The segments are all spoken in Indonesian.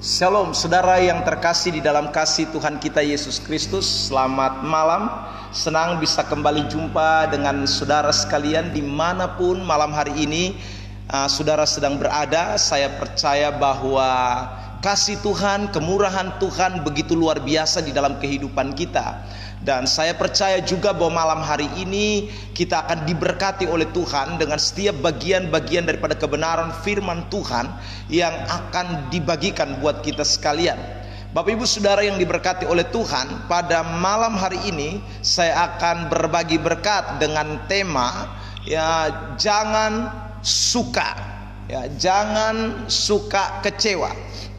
Shalom saudara yang terkasih di dalam kasih Tuhan kita Yesus Kristus. Selamat malam. Senang bisa kembali jumpa dengan saudara sekalian dimanapun malam hari ini saudara sedang berada. Saya percaya bahwa kasih Tuhan, kemurahan Tuhan begitu luar biasa di dalam kehidupan kita. Dan saya percaya juga bahwa malam hari ini kita akan diberkati oleh Tuhan dengan setiap bagian-bagian daripada kebenaran firman Tuhan yang akan dibagikan buat kita sekalian. Bapak Ibu Saudara yang diberkati oleh Tuhan, pada malam hari ini saya akan berbagi berkat dengan tema jangan suka jangan suka kecewa.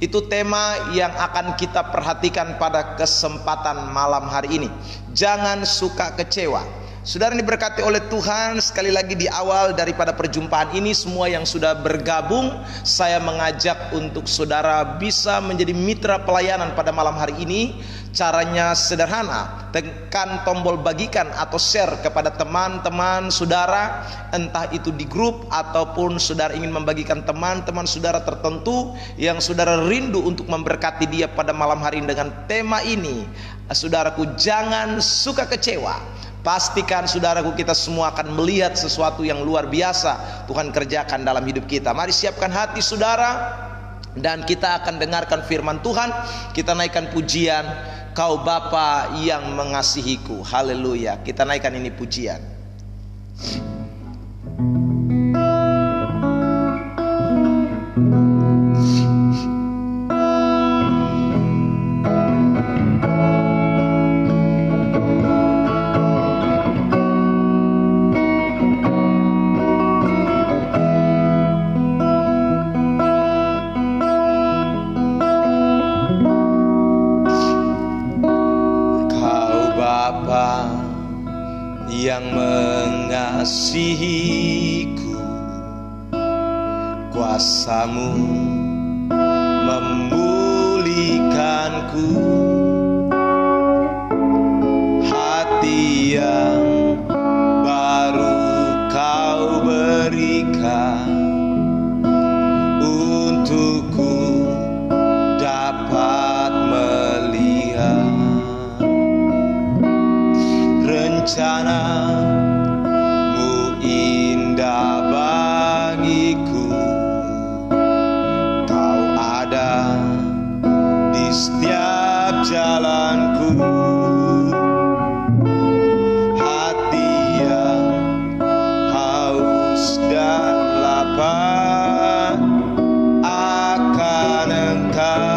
Itu tema yang akan kita perhatikan pada kesempatan malam hari ini. Jangan suka kecewa. Saudara yang diberkati oleh Tuhan, sekali lagi di awal daripada perjumpaan ini, semua yang sudah bergabung, saya mengajak untuk saudara bisa menjadi mitra pelayanan pada malam hari ini. Caranya sederhana, tekan tombol bagikan atau share kepada teman-teman saudara, entah itu di grup ataupun saudara ingin membagikan teman-teman saudara tertentu yang saudara rindu untuk memberkati dia pada malam hari ini dengan tema ini. Saudaraku, jangan suka kecewa. Pastikan saudaraku, kita semua akan melihat sesuatu yang luar biasa Tuhan kerjakan dalam hidup kita. Mari siapkan hati saudara, dan kita akan dengarkan firman Tuhan. Kita naikkan pujian, Kau Bapa yang mengasihiku. Haleluya. Kita naikkan ini pujian. Yang mengasihiku, kuasa-Mu memulihkanku, hati yang baru Kau berikan untukku dapat melihat rencana-Mu indah bagiku. Kau ada di setiap jalanku, hati yang haus dan lapar akan Engkau.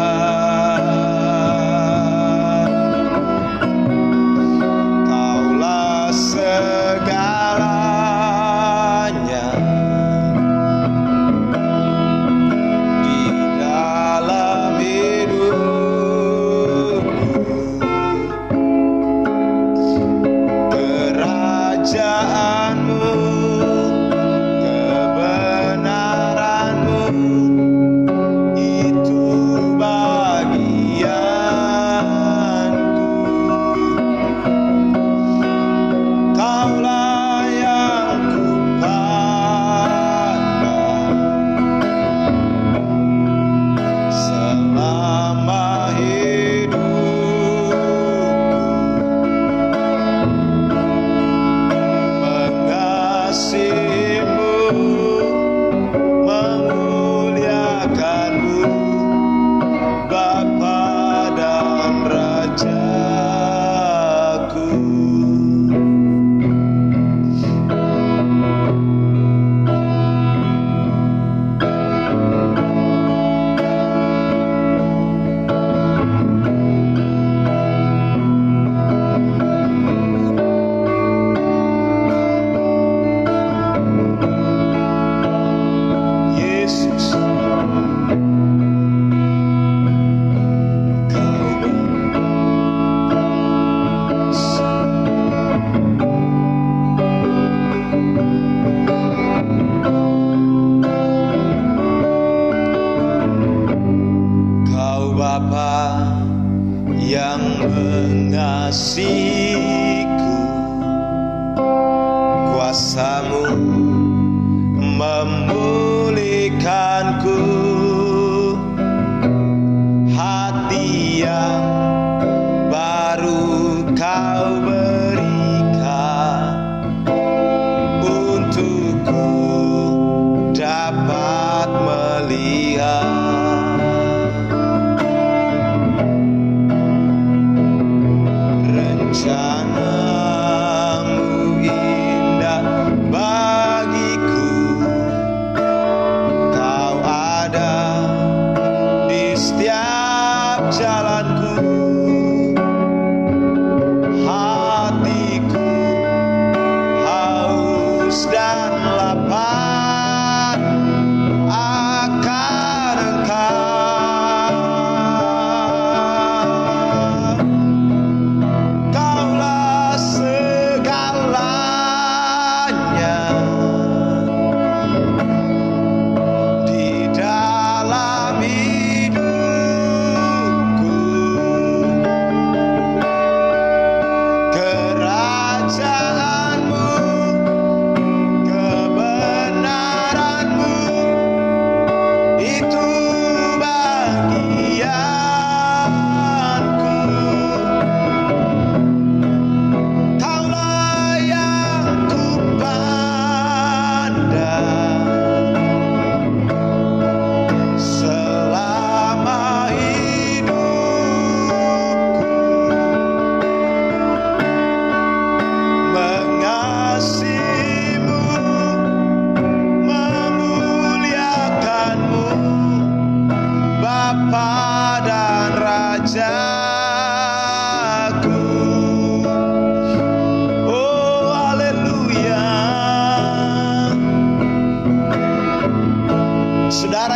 Mengasihiku, kuasa-Mu memulihkanku,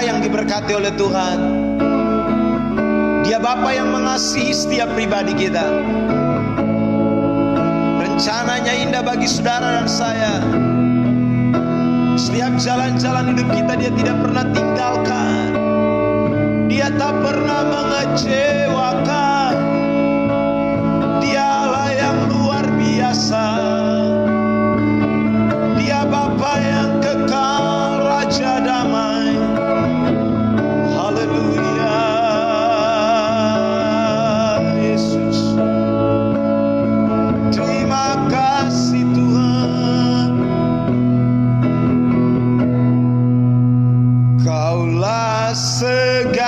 saudara yang diberkati oleh Tuhan. Dia Bapa yang mengasihi setiap pribadi kita. Rencananya indah bagi saudara dan saya. Setiap jalan-jalan hidup kita Dia tidak pernah tinggalkan. Dia tak pernah mengecewakan. Dialah yang luar biasa. Dia Bapa yang kekal, Raja damai. Haleluya, Yesus. Terima kasih Tuhan. Kaulah segalanya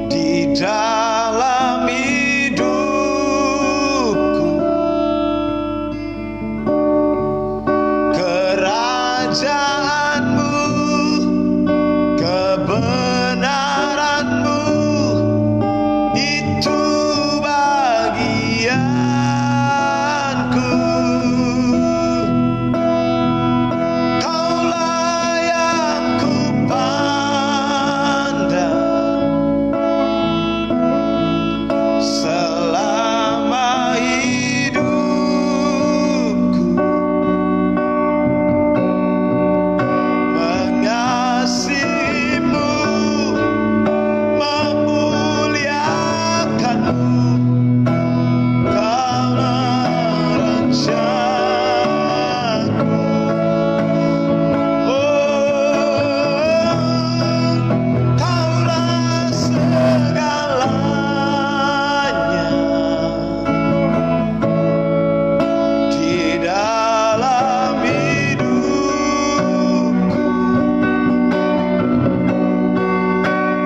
di dalam hidupku. Kerajaanmu, kebenaranmu, itu bagianku. Kaulah yang kupandang selama hidupku. Mengasihimu, memuliakanmu. Kaulah Rajaku. Kaulah segalanya di dalam hidupku.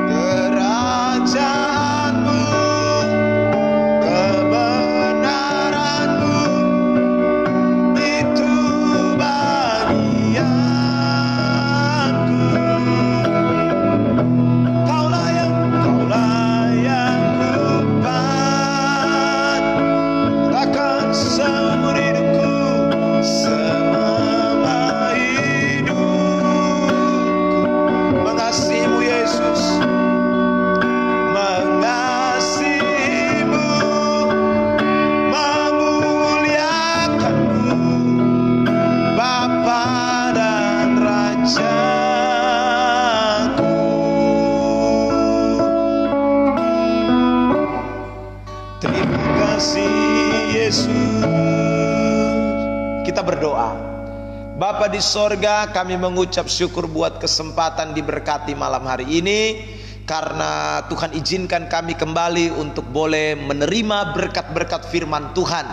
Kerajaanmu, kebenaranmu, itu bagianku. Kaulah yang kupandangkan seumur hidupku, selama hidupku. Mengasihimu Yesus, mengasihimu, memuliakanmu, Bapa dan Rajaku. Terima kasih Yesus. Kita berdoa. Bapa di sorga, kami mengucap syukur buat kesempatan diberkati malam hari ini. Karena Tuhan izinkan kami kembali untuk boleh menerima berkat-berkat firman Tuhan.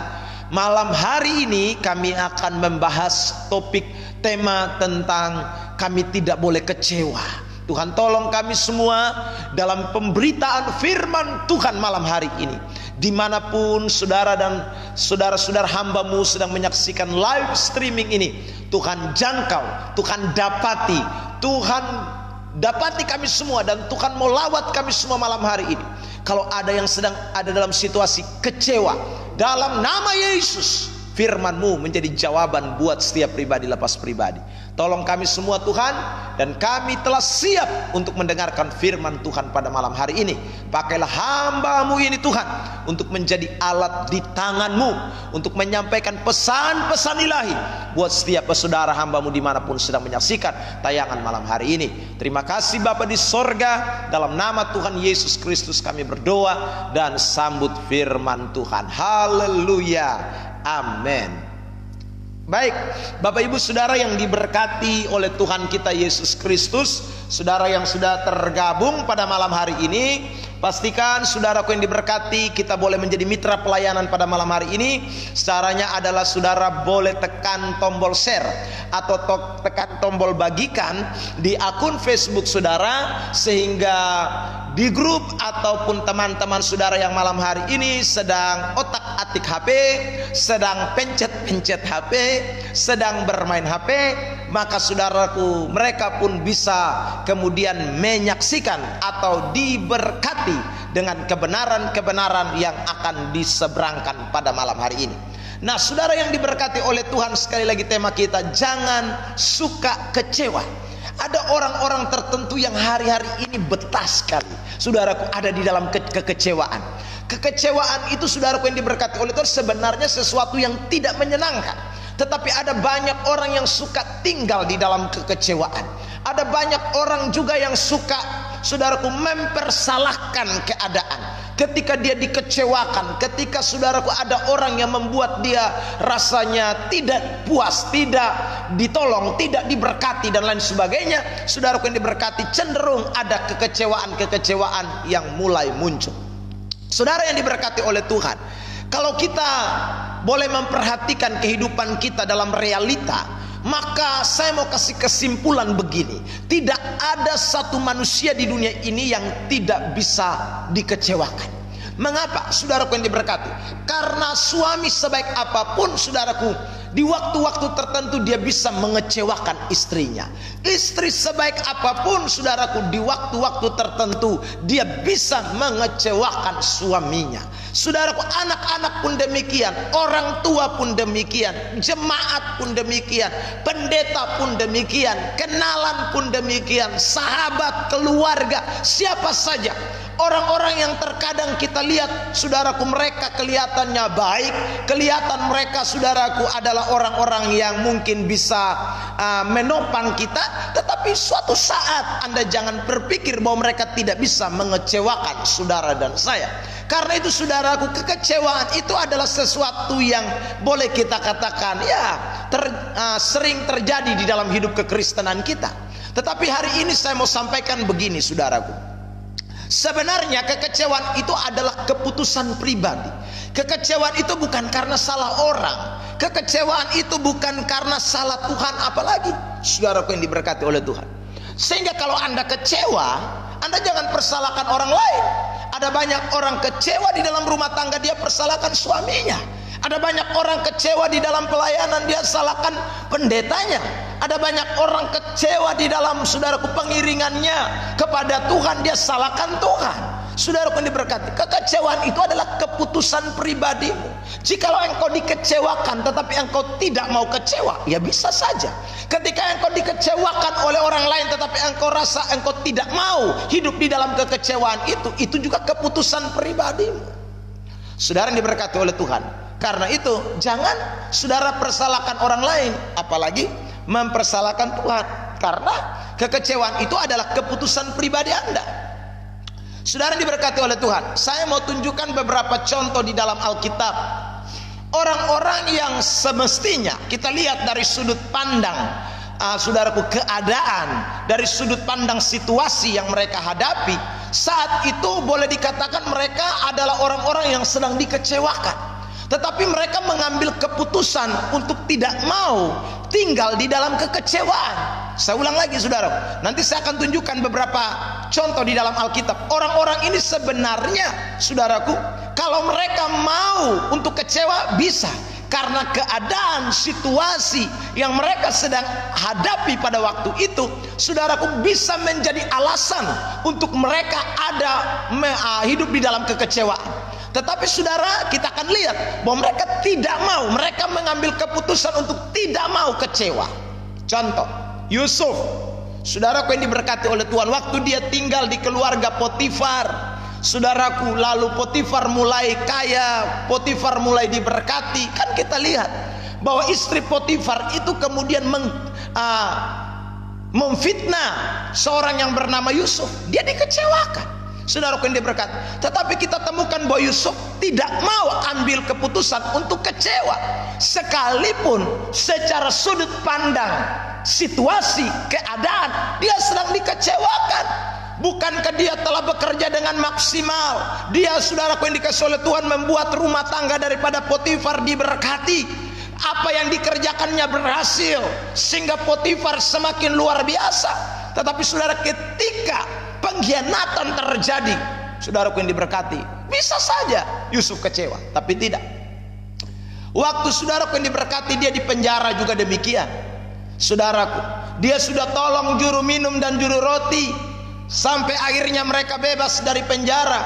Malam hari ini kami akan membahas topik tema tentang kami tidak boleh kecewa. Tuhan tolong kami semua dalam pemberitaan firman Tuhan malam hari ini. Dimanapun saudara dan saudara-saudara hamba-Mu sedang menyaksikan live streaming ini, Tuhan jangkau, Tuhan dapati, Tuhan dapati kami semua, dan Tuhan mau lawat kami semua malam hari ini. Kalau ada yang sedang ada dalam situasi kecewa, dalam nama Yesus, firman-Mu menjadi jawaban buat setiap pribadi lepas pribadi. Tolong kami semua Tuhan, dan kami telah siap untuk mendengarkan firman Tuhan pada malam hari ini. Pakailah hamba-Mu ini Tuhan untuk menjadi alat di tangan-Mu, untuk menyampaikan pesan-pesan ilahi buat setiap saudara hamba-Mu dimanapun sedang menyaksikan tayangan malam hari ini. Terima kasih Bapa di sorga, dalam nama Tuhan Yesus Kristus kami berdoa dan sambut firman Tuhan. Haleluya, amin. Baik, Bapak Ibu Saudara yang diberkati oleh Tuhan kita Yesus Kristus, saudara yang sudah tergabung pada malam hari ini, pastikan saudaraku yang diberkati, kita boleh menjadi mitra pelayanan pada malam hari ini. Caranya adalah saudara boleh tekan tombol share atau tekan tombol bagikan di akun Facebook saudara, sehingga di grup ataupun teman-teman saudara yang malam hari ini sedang otak-atik HP, sedang pencet-pencet HP, sedang bermain HP, maka saudaraku mereka pun bisa kemudian menyaksikan atau diberkati dengan kebenaran-kebenaran yang akan diseberangkan pada malam hari ini. Nah, saudara yang diberkati oleh Tuhan, sekali lagi tema kita, jangan suka kecewa. Ada orang-orang tertentu yang hari-hari ini betah sekali, saudaraku, ada di dalam kekecewaan. Kekecewaan itu, saudaraku yang diberkati oleh Tuhan, sebenarnya sesuatu yang tidak menyenangkan. Tetapi ada banyak orang yang suka tinggal di dalam kekecewaan. Ada banyak orang juga yang suka, saudaraku, mempersalahkan keadaan. Ketika dia dikecewakan, ketika, saudaraku, ada orang yang membuat dia rasanya tidak puas, tidak ditolong, tidak diberkati dan lain sebagainya, saudaraku yang diberkati, cenderung ada kekecewaan-kekecewaan yang mulai muncul. Saudara yang diberkati oleh Tuhan, kalau kita boleh memperhatikan kehidupan kita dalam realita, maka saya mau kasih kesimpulan begini: tidak ada satu manusia di dunia ini yang tidak bisa dikecewakan. Mengapa, saudaraku yang diberkati? Karena suami sebaik apapun, saudaraku, di waktu-waktu tertentu dia bisa mengecewakan istrinya. Istri sebaik apapun, saudaraku, di waktu-waktu tertentu dia bisa mengecewakan suaminya. Saudaraku, anak-anak pun demikian, orang tua pun demikian, jemaat pun demikian, pendeta pun demikian, kenalan pun demikian, sahabat, keluarga, siapa saja. Orang-orang yang terkadang kita lihat, saudaraku, mereka kelihatannya baik, kelihatan mereka, saudaraku, adalah orang-orang yang mungkin bisa menopang kita, tetapi suatu saat Anda jangan berpikir bahwa mereka tidak bisa mengecewakan saudara dan saya. Karena itu, saudaraku, kekecewaan itu adalah sesuatu yang boleh kita katakan sering terjadi di dalam hidup kekristenan kita. Tetapi hari ini saya mau sampaikan begini, saudaraku. Sebenarnya kekecewaan itu adalah keputusan pribadi. Kekecewaan itu bukan karena salah orang. Kekecewaan itu bukan karena salah Tuhan, apalagi, saudaraku yang diberkati oleh Tuhan. Sehingga kalau Anda kecewa, Anda jangan persalahkan orang lain. Ada banyak orang kecewa di dalam rumah tangga, dia persalahkan suaminya. Ada banyak orang kecewa di dalam pelayanan, dia salahkan pendetanya. Ada banyak orang kecewa di dalam, saudaraku, pengiringannya kepada Tuhan, dia salahkan Tuhan. Saudaraku yang diberkati, kekecewaan itu adalah keputusan pribadimu. Jikalau engkau dikecewakan tetapi engkau tidak mau kecewa, ya bisa saja. Ketika engkau dikecewakan oleh orang lain tetapi engkau rasa engkau tidak mau hidup di dalam kekecewaan itu juga keputusan pribadimu. Saudara yang diberkati oleh Tuhan, karena itu jangan saudara persalahkan orang lain, apalagi mempersalahkan Tuhan. Karena kekecewaan itu adalah keputusan pribadi Anda. Saudara diberkati oleh Tuhan, saya mau tunjukkan beberapa contoh di dalam Alkitab. Orang-orang yang semestinya kita lihat dari sudut pandang, saudaraku, keadaan, dari sudut pandang situasi yang mereka hadapi, saat itu boleh dikatakan mereka adalah orang-orang yang sedang dikecewakan. Tetapi mereka mengambil keputusan untuk tidak mau tinggal di dalam kekecewaan. Saya ulang lagi, saudara, nanti saya akan tunjukkan beberapa contoh di dalam Alkitab. Orang-orang ini sebenarnya, saudaraku, kalau mereka mau untuk kecewa bisa, karena keadaan situasi yang mereka sedang hadapi pada waktu itu, saudaraku, bisa menjadi alasan untuk mereka hidup di dalam kekecewaan. Tetapi saudara, kita akan lihat bahwa mereka tidak mau, mereka mengambil keputusan untuk tidak mau kecewa. Contoh, Yusuf, saudaraku yang diberkati oleh Tuhan, waktu dia tinggal di keluarga Potifar, saudaraku, lalu Potifar mulai kaya, Potifar mulai diberkati. Kan kita lihat bahwa istri Potifar itu kemudian memfitnah seorang yang bernama Yusuf. Dia dikecewakan, saudaraku yang diberkati. Tetapi kita temukan bahwa Yusuf tidak mau ambil keputusan untuk kecewa, sekalipun secara sudut pandang situasi keadaan dia sedang dikecewakan. Bukankah dia telah bekerja dengan maksimal? Dia, saudaraku yang dikasihi oleh Tuhan, membuat rumah tangga daripada Potifar diberkati. Apa yang dikerjakannya berhasil, sehingga Potifar semakin luar biasa. Tetapi saudara, ketika pengkhianatan terjadi, saudaraku yang diberkati, bisa saja Yusuf kecewa, tapi tidak. Waktu saudaraku yang diberkati, dia di penjara juga demikian. Saudaraku, dia sudah tolong juru minum dan juru roti sampai akhirnya mereka bebas dari penjara.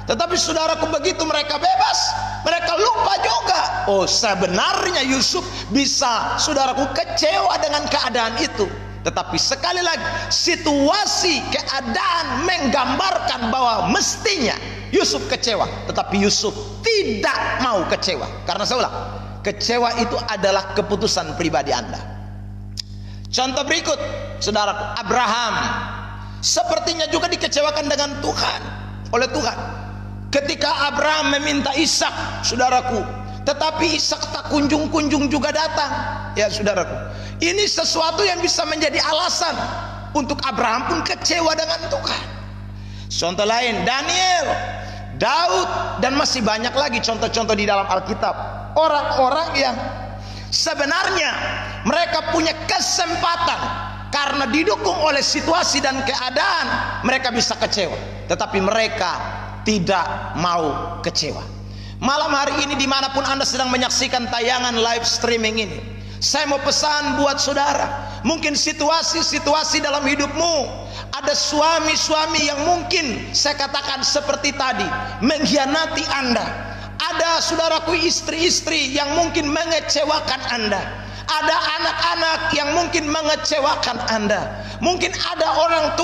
Tetapi saudaraku, begitu mereka bebas, mereka lupa juga. Oh, sebenarnya Yusuf bisa, saudaraku, kecewa dengan keadaan itu. Tetapi sekali lagi, situasi keadaan menggambarkan bahwa mestinya Yusuf kecewa. Tetapi Yusuf tidak mau kecewa. Karena saya ulang, kecewa itu adalah keputusan pribadi Anda. Contoh berikut, saudaraku, Abraham sepertinya juga dikecewakan dengan Tuhan, oleh Tuhan. Ketika Abraham meminta Ishak, saudaraku, tetapi Ishak tak kunjung-kunjung juga datang. Ya saudaraku, ini sesuatu yang bisa menjadi alasan untuk Abraham pun kecewa dengan Tuhan. Contoh lain, Daniel, Daud, dan masih banyak lagi contoh-contoh di dalam Alkitab. Orang-orang yang sebenarnya mereka punya kesempatan, karena didukung oleh situasi dan keadaan mereka bisa kecewa, tetapi mereka tidak mau kecewa. Malam hari ini dimanapun Anda sedang menyaksikan tayangan live streaming ini, saya mau pesan buat saudara. Mungkin situasi-situasi dalam hidupmu, ada suami-suami yang mungkin saya katakan seperti tadi mengkhianati Anda. Ada saudaraku istri-istri yang mungkin mengecewakan Anda. Ada anak-anak yang mungkin mengecewakan Anda. Mungkin ada orang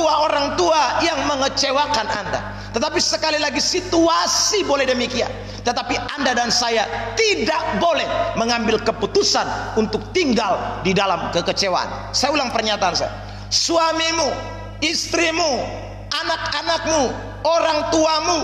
tua yang mengecewakan Anda. Tetapi sekali lagi, situasi boleh demikian, tetapi Anda dan saya tidak boleh mengambil keputusan untuk tinggal di dalam kekecewaan. Saya ulang pernyataan saya. Suamimu, istrimu, anak-anakmu, orang tuamu,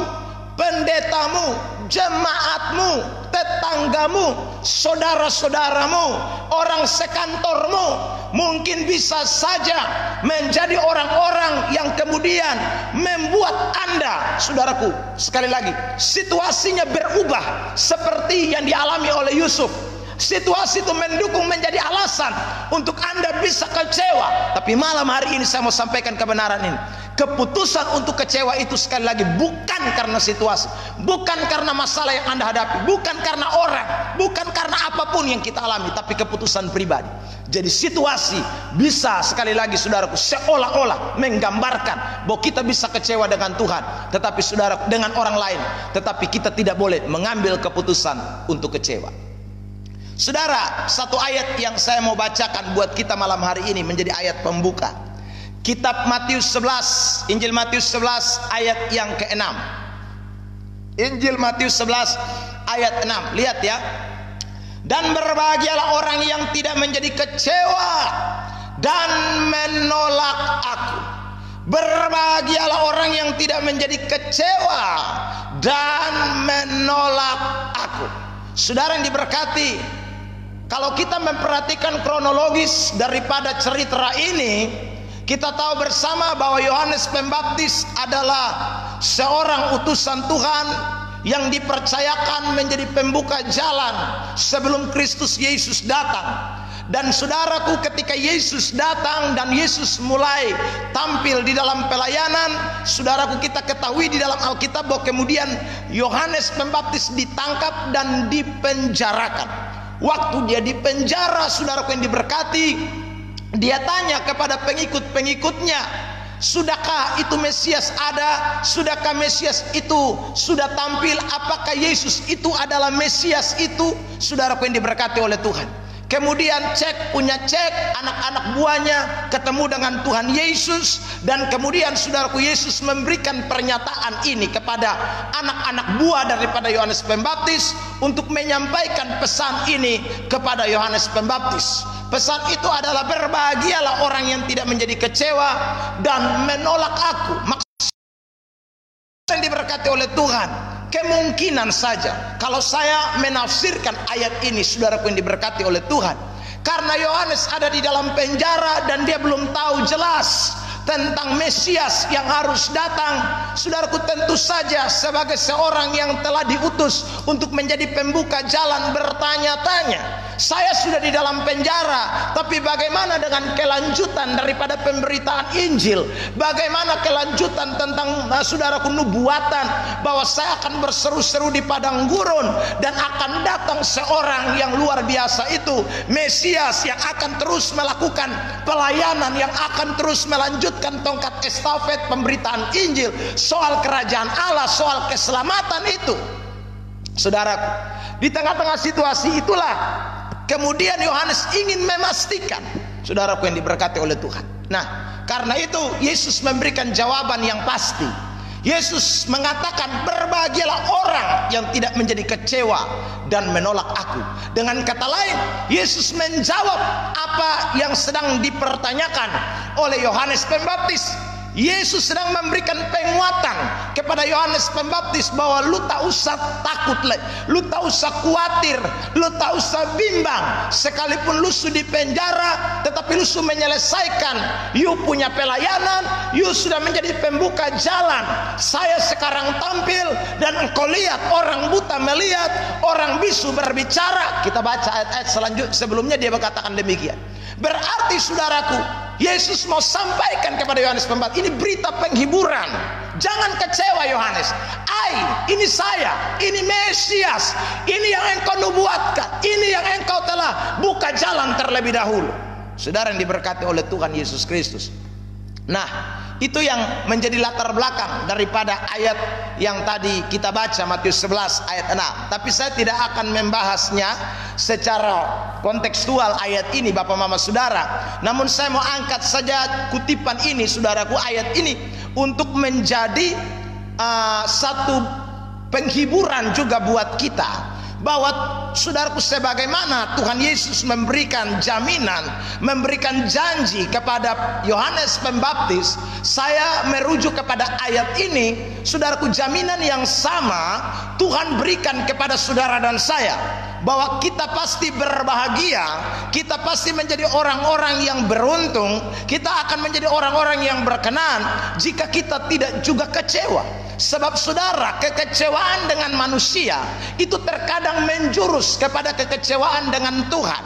pendetamu, jemaatmu, tetanggamu, saudara-saudaramu, orang sekantormu mungkin bisa saja menjadi orang-orang yang kemudian membuat Anda, saudaraku, sekali lagi, situasinya berubah seperti yang dialami oleh Yusuf. Situasi itu mendukung menjadi alasan untuk Anda bisa kecewa. Tapi malam hari ini saya mau sampaikan kebenaran ini. Keputusan untuk kecewa itu sekali lagi bukan karena situasi, bukan karena masalah yang Anda hadapi, bukan karena orang, bukan karena apapun yang kita alami, tapi keputusan pribadi. Jadi situasi bisa sekali lagi, saudaraku, seolah-olah menggambarkan bahwa kita bisa kecewa dengan Tuhan, tetapi saudara, dengan orang lain, tetapi kita tidak boleh mengambil keputusan untuk kecewa. Saudara, satu ayat yang saya mau bacakan buat kita malam hari ini menjadi ayat pembuka. Kitab Matius 11, Injil Matius 11 ayat yang ke-6. Injil Matius 11 ayat 6. Lihat ya. Dan berbahagialah orang yang tidak menjadi kecewa dan menolak aku. Berbahagialah orang yang tidak menjadi kecewa dan menolak aku. Saudara yang diberkati, kalau kita memperhatikan kronologis daripada cerita ini, kita tahu bersama bahwa Yohanes Pembaptis adalah seorang utusan Tuhan yang dipercayakan menjadi pembuka jalan sebelum Kristus Yesus datang. Dan saudaraku, ketika Yesus datang dan Yesus mulai tampil di dalam pelayanan, saudaraku, kita ketahui di dalam Alkitab bahwa kemudian Yohanes Pembaptis ditangkap dan dipenjarakan. Waktu dia dipenjara, saudaraku yang diberkati, dia tanya kepada pengikut-pengikutnya, sudahkah itu Mesias ada? Sudahkah Mesias itu sudah tampil? Apakah Yesus itu adalah Mesias itu? Saudaraku yang diberkati oleh Tuhan. Kemudian punya cek anak-anak buahnya ketemu dengan Tuhan Yesus, dan kemudian saudaraku, Yesus memberikan pernyataan ini kepada anak-anak buah daripada Yohanes Pembaptis untuk menyampaikan pesan ini kepada Yohanes Pembaptis. Pesan itu adalah berbahagialah orang yang tidak menjadi kecewa dan menolak aku. Maksudnya yang diberkati oleh Tuhan. Kemungkinan saja kalau saya menafsirkan ayat ini, saudaraku yang diberkati oleh Tuhan, karena Yohanes ada di dalam penjara dan dia belum tahu jelas tentang Mesias yang harus datang. Saudaraku, tentu saja sebagai seorang yang telah diutus untuk menjadi pembuka jalan, bertanya-tanya, Saya sudah di dalam penjara, tapi bagaimana dengan kelanjutan daripada pemberitaan Injil? Bagaimana kelanjutan tentang saudaraku nubuatan bahwa saya akan berseru-seru di padang gurun dan akan datang seorang yang luar biasa, itu Mesias yang akan terus melakukan pelayanan, yang akan terus melanjutkan tongkat estafet pemberitaan Injil soal kerajaan Allah, soal keselamatan itu. Saudaraku, di tengah-tengah situasi itulah kemudian Yohanes ingin memastikan, saudaraku yang diberkati oleh Tuhan. Nah, karena itu Yesus memberikan jawaban yang pasti. Yesus mengatakan, berbahagialah orang yang tidak menjadi kecewa dan menolak aku. Dengan kata lain, Yesus menjawab apa yang sedang dipertanyakan oleh Yohanes Pembaptis. Yesus sedang memberikan penguatan kepada Yohanes Pembaptis bahwa lu tak usah takut, lu tak usah khawatir, lu tak usah bimbang. Sekalipun lu sudah di penjara, tetapi lu sudah menyelesaikan, you punya pelayanan, you sudah menjadi pembuka jalan. Saya sekarang tampil dan engkau lihat, orang buta melihat, orang bisu berbicara. Kita baca ayat-ayat selanjutnya, sebelumnya dia berkatakan demikian. Berarti saudaraku, Yesus mau sampaikan kepada Yohanes Pembaptis, ini berita penghiburan. Jangan kecewa Yohanes. Ini saya, ini Mesias, ini yang engkau nubuatkan, ini yang engkau telah buka jalan terlebih dahulu. Saudara yang diberkati oleh Tuhan Yesus Kristus. Nah, itu yang menjadi latar belakang daripada ayat yang tadi kita baca, Matius 11 ayat 6. Tapi saya tidak akan membahasnya secara kontekstual ayat ini, Bapak Mama Saudara. Namun saya mau angkat saja kutipan ini, saudaraku, ayat ini untuk menjadi satu penghiburan juga buat kita, bahwa saudaraku, sebagaimana Tuhan Yesus memberikan jaminan, memberikan janji kepada Yohanes Pembaptis, saya merujuk kepada ayat ini, saudaraku, jaminan yang sama Tuhan berikan kepada saudara dan saya, bahwa kita pasti berbahagia, kita pasti menjadi orang-orang yang beruntung, kita akan menjadi orang-orang yang berkenan jika kita tidak juga kecewa. Sebab saudara, kekecewaan dengan manusia itu terkadang menjurus kepada kekecewaan dengan Tuhan.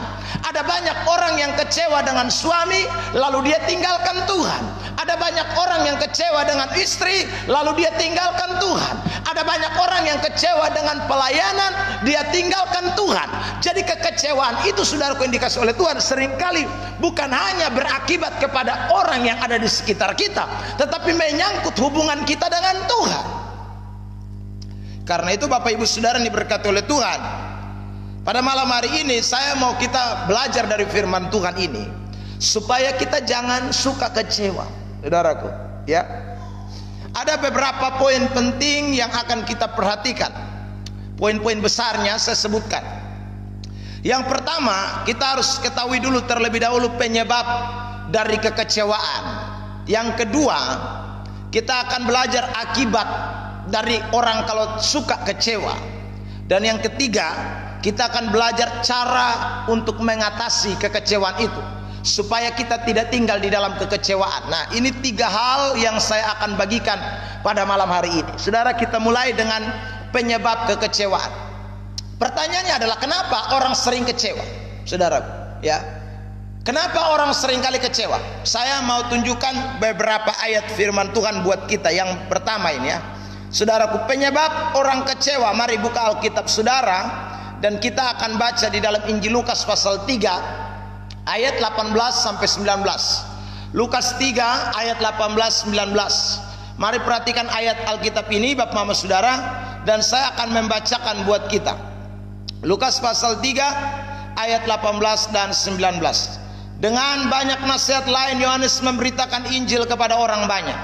Ada banyak orang yang kecewa dengan suami, lalu dia tinggalkan Tuhan. Ada banyak orang yang kecewa dengan istri, lalu dia tinggalkan Tuhan. Ada banyak orang yang kecewa dengan pelayanan, dia tinggalkan Tuhan. Jadi kekecewaan itu, saudaraku yang dikasih oleh Tuhan, seringkali bukan hanya berakibat kepada orang yang ada di sekitar kita, tetapi menyangkut hubungan kita dengan Tuhan. Karena itu Bapak Ibu Saudara yang diberkati oleh Tuhan, pada malam hari ini saya mau kita belajar dari firman Tuhan ini supaya kita jangan suka kecewa, saudaraku, ya. Ada beberapa poin penting yang akan kita perhatikan. Poin-poin besarnya saya sebutkan. Yang pertama, kita harus ketahui dulu terlebih dahulu penyebab dari kekecewaan. Yang kedua, kita akan belajar akibat dari orang kalau suka kecewa. Dan yang ketiga, kita akan belajar cara untuk mengatasi kekecewaan itu, supaya kita tidak tinggal di dalam kekecewaan. Nah, ini 3 hal yang saya akan bagikan pada malam hari ini. Saudara, kita mulai dengan penyebab kekecewaan. Pertanyaannya adalah, kenapa orang sering kecewa? Saudara, ya. Kenapa orang sering kali kecewa? Saya mau tunjukkan beberapa ayat firman Tuhan buat kita. Yang pertama ini, ya. Saudaraku, penyebab orang kecewa. Mari buka Alkitab saudara, dan kita akan baca di dalam Injil Lukas pasal 3 ayat 18 sampai 19. Lukas 3 ayat 18 19. Mari perhatikan ayat Alkitab ini Bapak Mama Saudara, dan saya akan membacakan buat kita. Lukas pasal 3 ayat 18 dan 19. Dengan banyak nasihat lain Yohanes memberitakan Injil kepada orang banyak.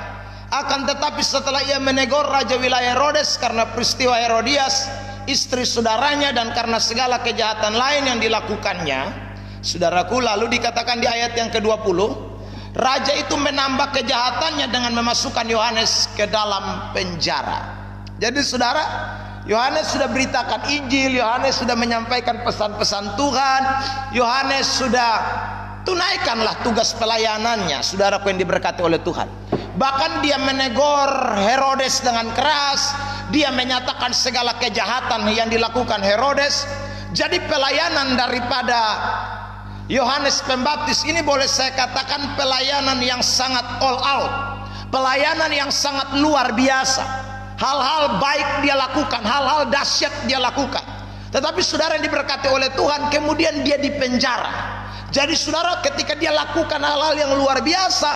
Akan tetapi setelah ia menegur raja wilayah Herodes karena peristiwa Herodias istri saudaranya dan karena segala kejahatan lain yang dilakukannya, saudaraku, lalu dikatakan di ayat yang ke-20, raja itu menambah kejahatannya dengan memasukkan Yohanes ke dalam penjara. Jadi saudara, Yohanes sudah beritakan Injil, Yohanes sudah menyampaikan pesan-pesan Tuhan, Yohanes sudah tunaikanlah tugas pelayanannya, saudaraku yang diberkati oleh Tuhan. Bahkan dia menegur Herodes dengan keras, dia menyatakan segala kejahatan yang dilakukan Herodes. Jadi pelayanan daripada Yohanes Pembaptis ini boleh saya katakan pelayanan yang sangat all out, pelayanan yang sangat luar biasa. Hal-hal baik dia lakukan, hal-hal dahsyat dia lakukan. Tetapi saudara yang diberkati oleh Tuhan, kemudian dia dipenjara. Jadi saudara, ketika dia lakukan hal-hal yang luar biasa,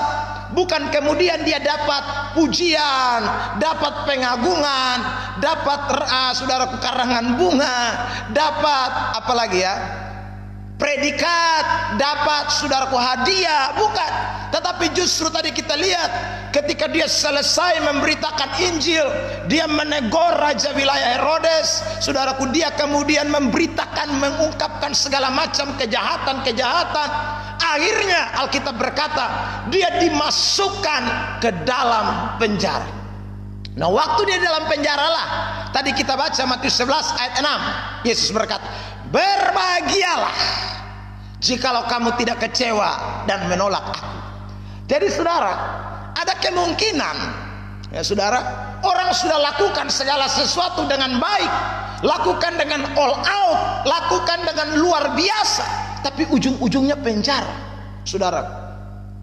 bukan kemudian dia dapat pujian, dapat pengagungan, dapat saudara karangan bunga, dapat apa lagi ya, predikat, dapat saudaraku hadiah, bukan. Tetapi justru tadi kita lihat ketika dia selesai memberitakan Injil, dia menegur raja wilayah Herodes, saudaraku, dia kemudian memberitakan, mengungkapkan segala macam kejahatan-kejahatan. Akhirnya Alkitab berkata dia dimasukkan ke dalam penjara. Nah, waktu dia dalam penjara lah, tadi kita baca Matius 11 ayat 6, Yesus berkata, berbahagialah jikalau kamu tidak kecewa dan menolak aku. Jadi saudara, ada kemungkinan ya saudara, orang sudah lakukan segala sesuatu dengan baik, lakukan dengan all out, lakukan dengan luar biasa, tapi ujung-ujungnya penjara. Saudara,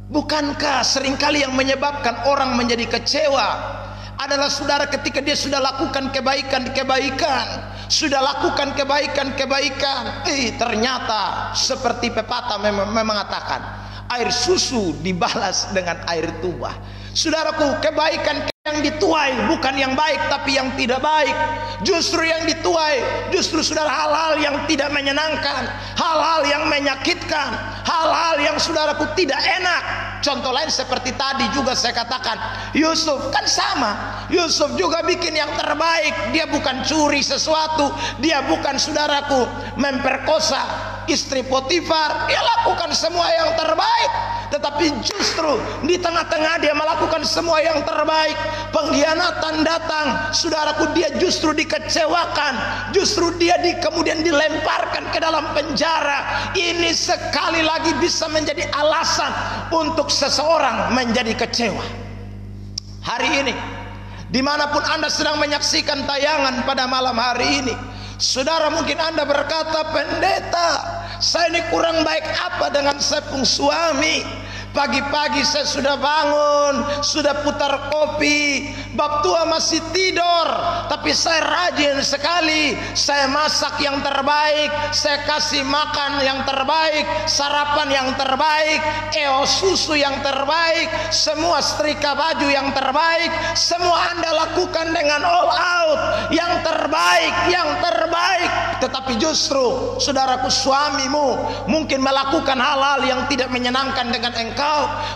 bukankah seringkali yang menyebabkan orang menjadi kecewa adalah saudara ketika dia sudah lakukan kebaikan-kebaikan, sudah lakukan kebaikan-kebaikan, ternyata seperti pepatah mengatakan, air susu dibalas dengan air tuba. Saudaraku, kebaikan yang dituai bukan yang baik tapi yang tidak baik. Justru yang dituai, justru saudara, hal-hal yang tidak menyenangkan, hal-hal yang menyakitkan, hal-hal yang saudaraku tidak enak. Contoh lain seperti tadi juga saya katakan, Yusuf kan sama. Yusuf juga bikin yang terbaik. Dia bukan curi sesuatu, dia bukan saudaraku memperkosa istri Potifar, dia lakukan semua yang terbaik. Tetapi justru di tengah-tengah dia melakukan semua yang terbaik, pengkhianatan datang, saudaraku, dia justru dikecewakan, justru dia kemudian dilemparkan ke dalam penjara. Ini sekali lagi bisa menjadi alasan untuk seseorang menjadi kecewa. Hari ini, dimanapun Anda sedang menyaksikan tayangan pada malam hari ini, saudara, mungkin Anda berkata, pendeta, saya ini kurang baik apa dengan saya pun suami. Pagi-pagi saya sudah bangun, sudah putar kopi, bab tua masih tidur, tapi saya rajin sekali. Saya masak yang terbaik, saya kasih makan yang terbaik, sarapan yang terbaik, susu yang terbaik, semua setrika baju yang terbaik. Semua Anda lakukan dengan all out, yang terbaik, yang terbaik. Tetapi justru saudaraku, suamimu mungkin melakukan hal-hal yang tidak menyenangkan dengan engkau.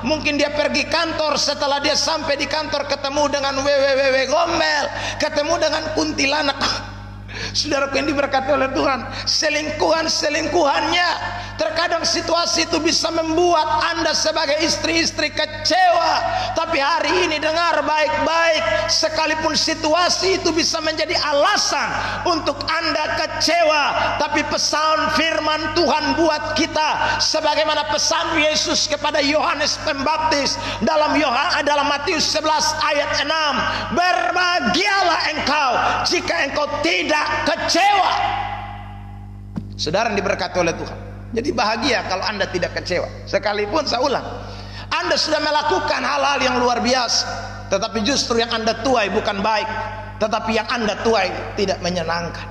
Mungkin dia pergi kantor, setelah dia sampai di kantor ketemu dengan wewe gombel, ketemu dengan kuntilanak. Saudaraku yang diberkati oleh Tuhan, selingkuhannya, terkadang situasi itu bisa membuat Anda sebagai istri-istri kecewa. Tapi hari ini dengar baik-baik, sekalipun situasi itu bisa menjadi alasan untuk Anda kecewa, tapi pesan firman Tuhan buat kita, sebagaimana pesan Yesus kepada Yohanes Pembaptis dalam Matius 11 ayat 6, berbahagialah engkau jika engkau tidak kecewa. Saudara yang diberkati oleh Tuhan, jadi bahagia kalau Anda tidak kecewa. Sekalipun saya ulang, Anda sudah melakukan hal-hal yang luar biasa, tetapi justru yang Anda tuai bukan baik, tetapi yang Anda tuai tidak menyenangkan.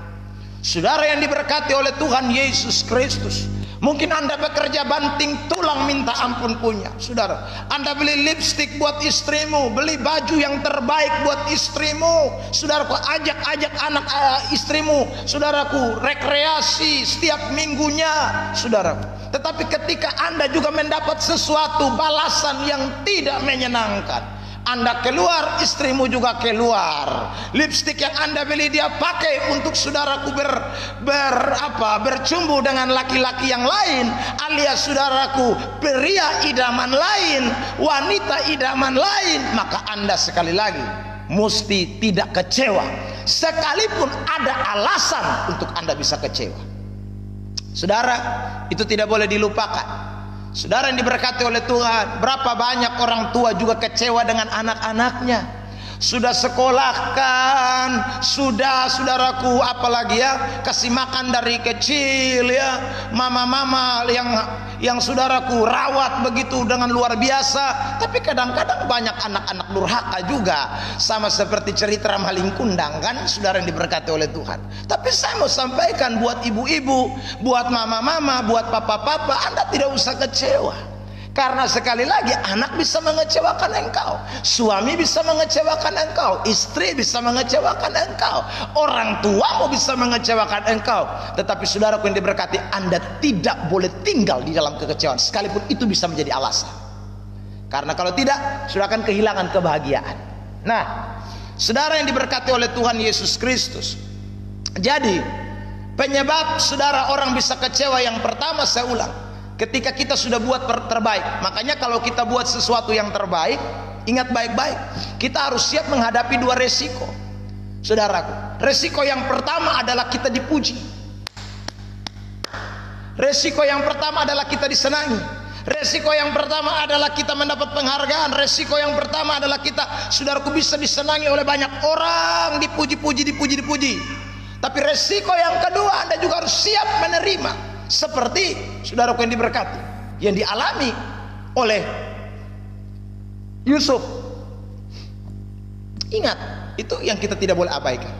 Saudara yang diberkati oleh Tuhan Yesus Kristus, mungkin Anda bekerja banting tulang minta ampun punya. Saudara, Anda beli lipstik buat istrimu, beli baju yang terbaik buat istrimu. Saudaraku, ajak anak istrimu, saudaraku, rekreasi setiap minggunya, saudara. Tetapi ketika Anda juga mendapat sesuatu balasan yang tidak menyenangkan, Anda keluar, istrimu juga keluar. Lipstik yang Anda beli dia pakai untuk saudaraku bercumbu dengan laki-laki yang lain, alias saudaraku pria idaman lain, wanita idaman lain, maka Anda sekali lagi mesti tidak kecewa, sekalipun ada alasan untuk Anda bisa kecewa. Saudara, itu tidak boleh dilupakan. Saudara yang diberkati oleh Tuhan, berapa banyak orang tua juga kecewa dengan anak-anaknya. sudah sekolahkan, sudah saudaraku apalagi ya, kasih makan dari kecil ya, mama-mama yang saudaraku rawat begitu dengan luar biasa. Tapi kadang-kadang banyak anak-anak durhaka juga, sama seperti cerita Maling Kundang kan, saudara yang diberkati oleh Tuhan. Tapi saya mau sampaikan buat ibu-ibu, buat mama-mama, buat papa-papa, Anda tidak usah kecewa. Karena sekali lagi anak bisa mengecewakan engkau, suami bisa mengecewakan engkau, istri bisa mengecewakan engkau, orang tuamu bisa mengecewakan engkau. Tetapi saudaraku yang diberkati, Anda tidak boleh tinggal di dalam kekecewaan, sekalipun itu bisa menjadi alasan. Karena kalau tidak, sudah akan kehilangan kebahagiaan. Nah, saudara yang diberkati oleh Tuhan Yesus Kristus, jadi penyebab saudara orang bisa kecewa yang pertama, saya ulang, ketika kita sudah buat terbaik. Makanya kalau kita buat sesuatu yang terbaik, ingat baik-baik, kita harus siap menghadapi dua resiko. Saudaraku, resiko yang pertama adalah kita dipuji. Resiko yang pertama adalah kita disenangi. Resiko yang pertama adalah kita mendapat penghargaan. Resiko yang pertama adalah kita, saudaraku, bisa disenangi oleh banyak orang, dipuji-puji. Tapi resiko yang kedua, Anda juga harus siap menerima. Seperti saudaraku yang diberkati, yang dialami oleh Yusuf. Ingat, itu yang kita tidak boleh abaikan.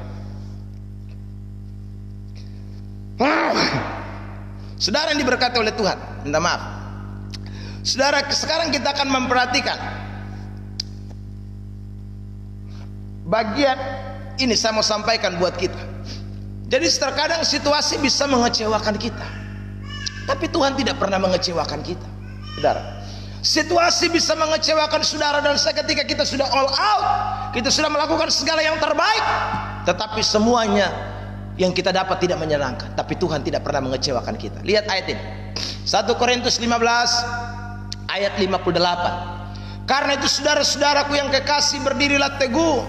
Saudara yang diberkati oleh Tuhan, minta maaf. Saudara, sekarang kita akan memperhatikan bagian ini, saya mau sampaikan buat kita. Jadi terkadang situasi bisa mengecewakan kita, tapi Tuhan tidak pernah mengecewakan kita, saudara. Situasi bisa mengecewakan saudara dan saya ketika kita sudah all out, kita sudah melakukan segala yang terbaik, tetapi semuanya yang kita dapat tidak menyenangkan. Tapi Tuhan tidak pernah mengecewakan kita. Lihat ayat ini, 1 Korintus 15 ayat 58. Karena itu saudara-saudaraku yang kekasih, berdirilah teguh,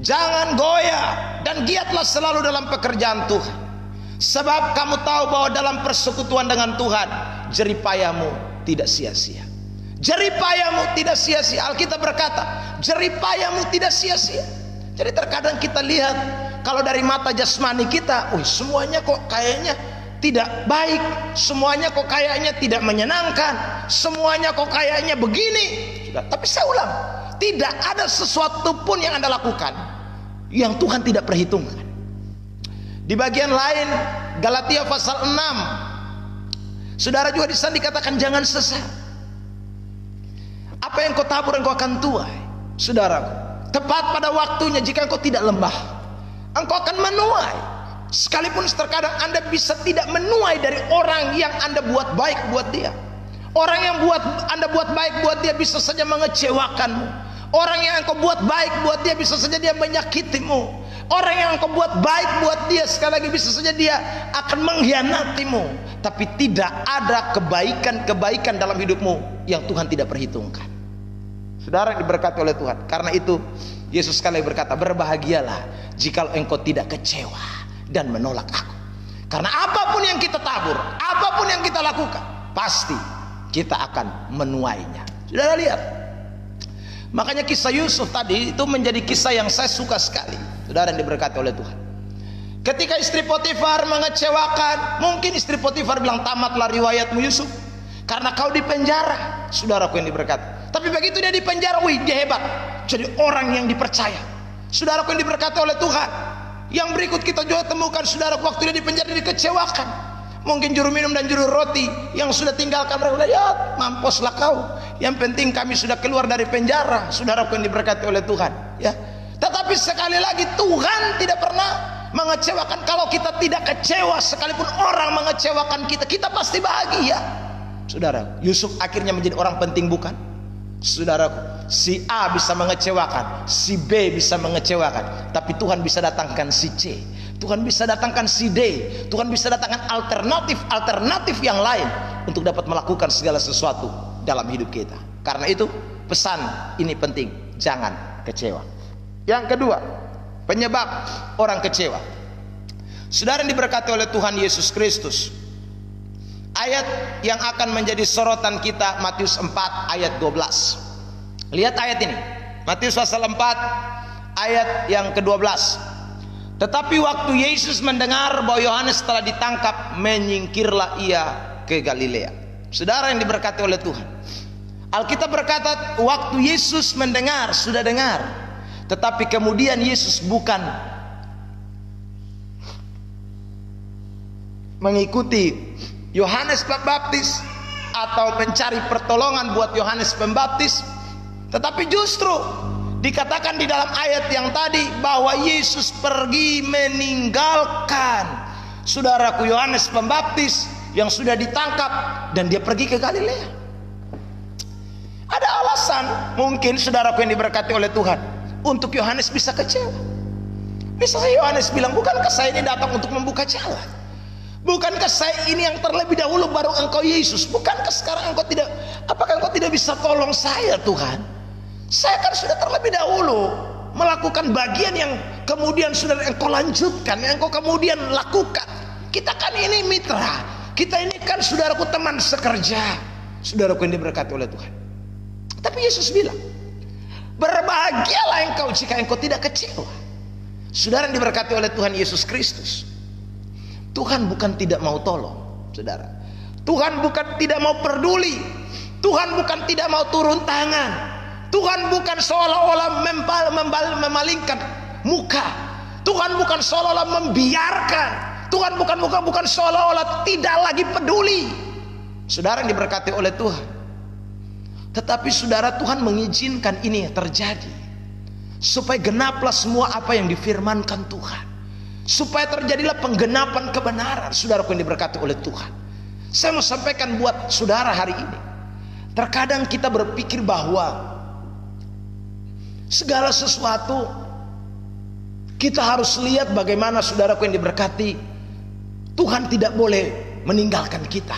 jangan goyah, dan giatlah selalu dalam pekerjaan Tuhan. Sebab kamu tahu bahwa dalam persekutuan dengan Tuhan, jeripayamu tidak sia-sia. Jeripayamu tidak sia-sia. Alkitab berkata, jeripayamu tidak sia-sia. Jadi terkadang kita lihat, kalau dari mata jasmani kita, semuanya kok kayaknya tidak baik, semuanya kok kayaknya tidak menyenangkan, semuanya kok kayaknya begini. Tapi saya ulang, tidak ada sesuatu pun yang Anda lakukan yang Tuhan tidak perhitungkan. Di bagian lain, Galatia pasal 6, saudara juga di sana dikatakan jangan sesat. Apa yang kau tabur engkau akan tuai. Saudaraku, tepat pada waktunya, jika engkau tidak lemah, engkau akan menuai. Sekalipun terkadang Anda bisa tidak menuai dari orang yang Anda buat baik buat dia. Orang yang Anda buat baik buat dia bisa saja mengecewakanmu. Orang yang engkau buat baik buat dia bisa saja dia menyakitimu. Orang yang engkau buat baik buat dia, sekali lagi bisa saja dia akan mengkhianatimu. Tapi tidak ada kebaikan-kebaikan dalam hidupmu yang Tuhan tidak perhitungkan. Saudara yang diberkati oleh Tuhan, karena itu Yesus sekali berkata, berbahagialah jika engkau tidak kecewa dan menolak aku. Karena apapun yang kita tabur, apapun yang kita lakukan, pasti kita akan menuainya. Saudara lihat, makanya kisah Yusuf tadi itu menjadi kisah yang saya suka sekali. Saudara yang diberkati oleh Tuhan, ketika istri Potifar mengecewakan, mungkin istri Potifar bilang, tamatlah riwayatmu Yusuf, karena kau di penjara. Saudaraku yang diberkati, tapi begitu dia di penjara, dia hebat, jadi orang yang dipercaya. Saudaraku yang diberkati oleh Tuhan, yang berikut kita juga temukan, saudara, waktu dia di penjara dikecewakan. Mungkin juru minum dan juru roti yang sudah tinggalkan mereka, ya mamposlah kau, yang penting kami sudah keluar dari penjara. Saudaraku yang diberkati oleh Tuhan, ya. Tetapi sekali lagi Tuhan tidak pernah mengecewakan. Kalau kita tidak kecewa, sekalipun orang mengecewakan kita, kita pasti bahagia. Saudara, Yusuf akhirnya menjadi orang penting, bukan? Saudaraku, si A bisa mengecewakan, si B bisa mengecewakan, tapi Tuhan bisa datangkan si C, Tuhan bisa datangkan si D, Tuhan bisa datangkan alternatif yang lain untuk dapat melakukan segala sesuatu dalam hidup kita. Karena itu pesan ini penting, jangan kecewa. Yang kedua, penyebab orang kecewa. Saudara yang diberkati oleh Tuhan Yesus Kristus, ayat yang akan menjadi sorotan kita, Matius 4 ayat 12. Lihat ayat ini, Matius pasal 4 ayat yang ke-12. Tetapi waktu Yesus mendengar bahwa Yohanes telah ditangkap, menyingkirlah ia ke Galilea. Saudara yang diberkati oleh Tuhan, Alkitab berkata waktu Yesus mendengar, sudah dengar, tetapi kemudian Yesus bukan mengikuti Yohanes Pembaptis atau mencari pertolongan buat Yohanes Pembaptis, tetapi justru dikatakan di dalam ayat yang tadi bahwa Yesus pergi meninggalkan saudaraku Yohanes Pembaptis yang sudah ditangkap, dan dia pergi ke Galilea. Ada alasan mungkin saudaraku yang diberkati oleh Tuhan untuk Yohanes bisa kecewa. Bisa Yohanes bilang, bukankah saya ini datang untuk membuka jalan? Bukankah saya ini yang terlebih dahulu baru engkau Yesus? Bukankah sekarang apakah engkau tidak bisa tolong saya Tuhan? Saya kan sudah terlebih dahulu melakukan bagian yang kemudian sudah engkau lanjutkan, yang engkau kemudian lakukan. Kita kan ini mitra, kita ini kan saudaraku teman sekerja, saudaraku yang diberkati oleh Tuhan. Tapi Yesus bilang, berbahagialah engkau jika engkau tidak kecewa. Saudara yang diberkati oleh Tuhan Yesus Kristus, Tuhan bukan tidak mau tolong, saudara. Tuhan bukan tidak mau peduli. Tuhan bukan tidak mau turun tangan. Tuhan bukan seolah-olah memalingkan muka. Tuhan bukan seolah-olah membiarkan. Tuhan bukan seolah-olah tidak lagi peduli. Saudara yang diberkati oleh Tuhan. Tetapi saudara, Tuhan mengizinkan ini terjadi supaya genaplah semua apa yang difirmankan Tuhan, supaya terjadilah penggenapan kebenaran. Saudaraku yang diberkati oleh Tuhan, saya mau sampaikan buat saudara hari ini. Terkadang kita berpikir bahwa segala sesuatu kita harus lihat bagaimana, saudaraku yang diberkati, Tuhan tidak boleh meninggalkan kita.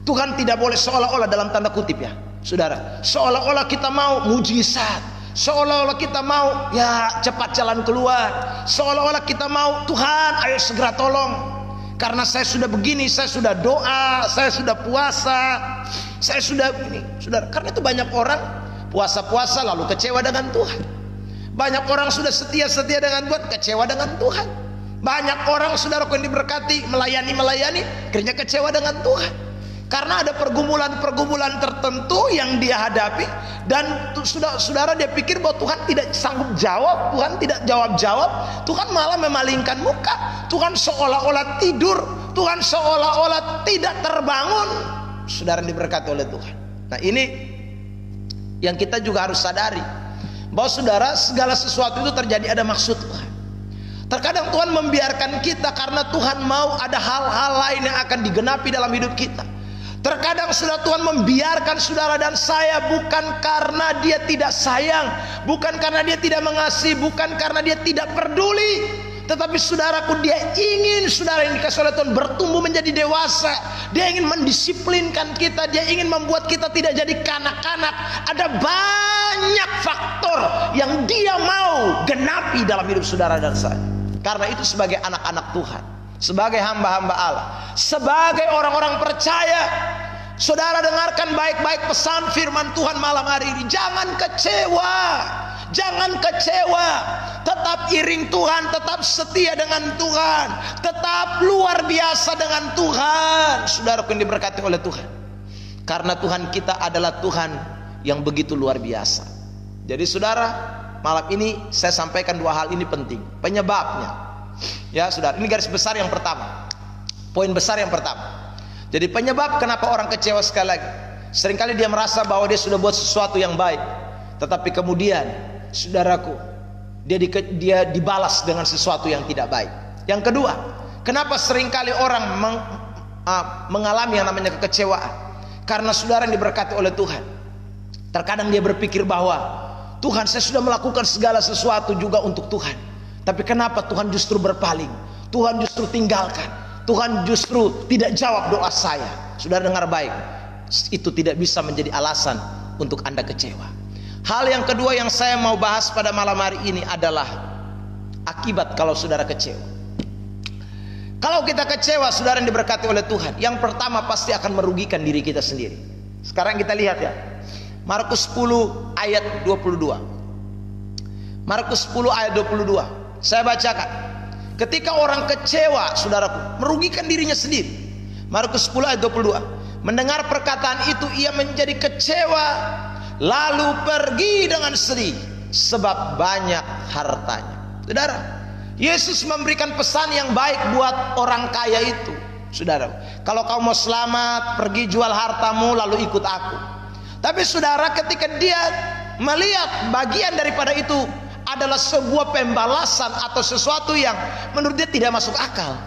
Tuhan tidak boleh seolah-olah, dalam tanda kutip ya saudara, seolah-olah kita mau mujizat, seolah-olah kita mau ya cepat jalan keluar, seolah-olah kita mau Tuhan ayo segera tolong, karena saya sudah begini, saya sudah doa, saya sudah puasa, saya sudah ini. Saudara, karena itu banyak orang puasa-puasa lalu kecewa dengan Tuhan. Banyak orang sudah setia-setia dengan Tuhan, kecewa dengan Tuhan. Banyak orang saudaraku yang diberkati melayani, akhirnya kecewa dengan Tuhan. Karena ada pergumulan-pergumulan tertentu yang dia hadapi, dan saudara dia pikir bahwa Tuhan tidak sanggup jawab, Tuhan tidak jawab-jawab, Tuhan malah memalingkan muka, Tuhan seolah-olah tidur, Tuhan seolah-olah tidak terbangun. Saudara yang diberkati oleh Tuhan. Nah, ini yang kita juga harus sadari, bahwa saudara, segala sesuatu itu terjadi ada maksud Tuhan. Terkadang Tuhan membiarkan kita karena Tuhan mau ada hal-hal lain yang akan digenapi dalam hidup kita. Terkadang saudara, Tuhan membiarkan saudara dan saya bukan karena dia tidak sayang, bukan karena dia tidak mengasihi, bukan karena dia tidak peduli, tetapi saudaraku, dia ingin saudara yang dikasih oleh Tuhan bertumbuh menjadi dewasa. Dia ingin mendisiplinkan kita, dia ingin membuat kita tidak jadi kanak-kanak. Ada banyak faktor yang dia mau genapi dalam hidup saudara dan saya. Karena itu sebagai anak-anak Tuhan, sebagai hamba-hamba Allah, sebagai orang-orang percaya, saudara dengarkan baik-baik pesan firman Tuhan malam hari ini. Jangan kecewa, jangan kecewa. Tetap iring Tuhan, tetap setia dengan Tuhan, tetap luar biasa dengan Tuhan. Saudaraku yang diberkati oleh Tuhan, karena Tuhan kita adalah Tuhan yang begitu luar biasa. Jadi saudara, malam ini saya sampaikan dua hal ini penting, penyebabnya. Ya saudara, ini garis besar yang pertama, poin besar yang pertama. Jadi penyebab kenapa orang kecewa sekali lagi, seringkali dia merasa bahwa dia sudah buat sesuatu yang baik, tetapi kemudian saudaraku, dia dibalas dengan sesuatu yang tidak baik. Yang kedua, kenapa seringkali orang mengalami yang namanya kekecewaan? Karena saudara yang diberkati oleh Tuhan, terkadang dia berpikir bahwa Tuhan, saya sudah melakukan segala sesuatu juga untuk Tuhan, tapi kenapa Tuhan justru berpaling, Tuhan justru tinggalkan, Tuhan justru tidak jawab doa saya. Saudara dengar baik, itu tidak bisa menjadi alasan untuk Anda kecewa. Hal yang kedua yang saya mau bahas pada malam hari ini adalah akibat kalau saudara kecewa. Kalau kita kecewa, saudara yang diberkati oleh Tuhan, yang pertama pasti akan merugikan diri kita sendiri. Sekarang kita lihat ya, Markus 10 ayat 22. Markus 10 ayat 22. Saya bacakan. Ketika orang kecewa, saudaraku, merugikan dirinya sendiri. Markus 10 ayat 22. Mendengar perkataan itu ia menjadi kecewa, lalu pergi dengan sedih sebab banyak hartanya. Saudara, Yesus memberikan pesan yang baik buat orang kaya itu. Saudara, kalau kau mau selamat, pergi jual hartamu lalu ikut aku. Tapi saudara, ketika dia melihat bagian daripada itu adalah sebuah pembalasan atau sesuatu yang menurut dia tidak masuk akal.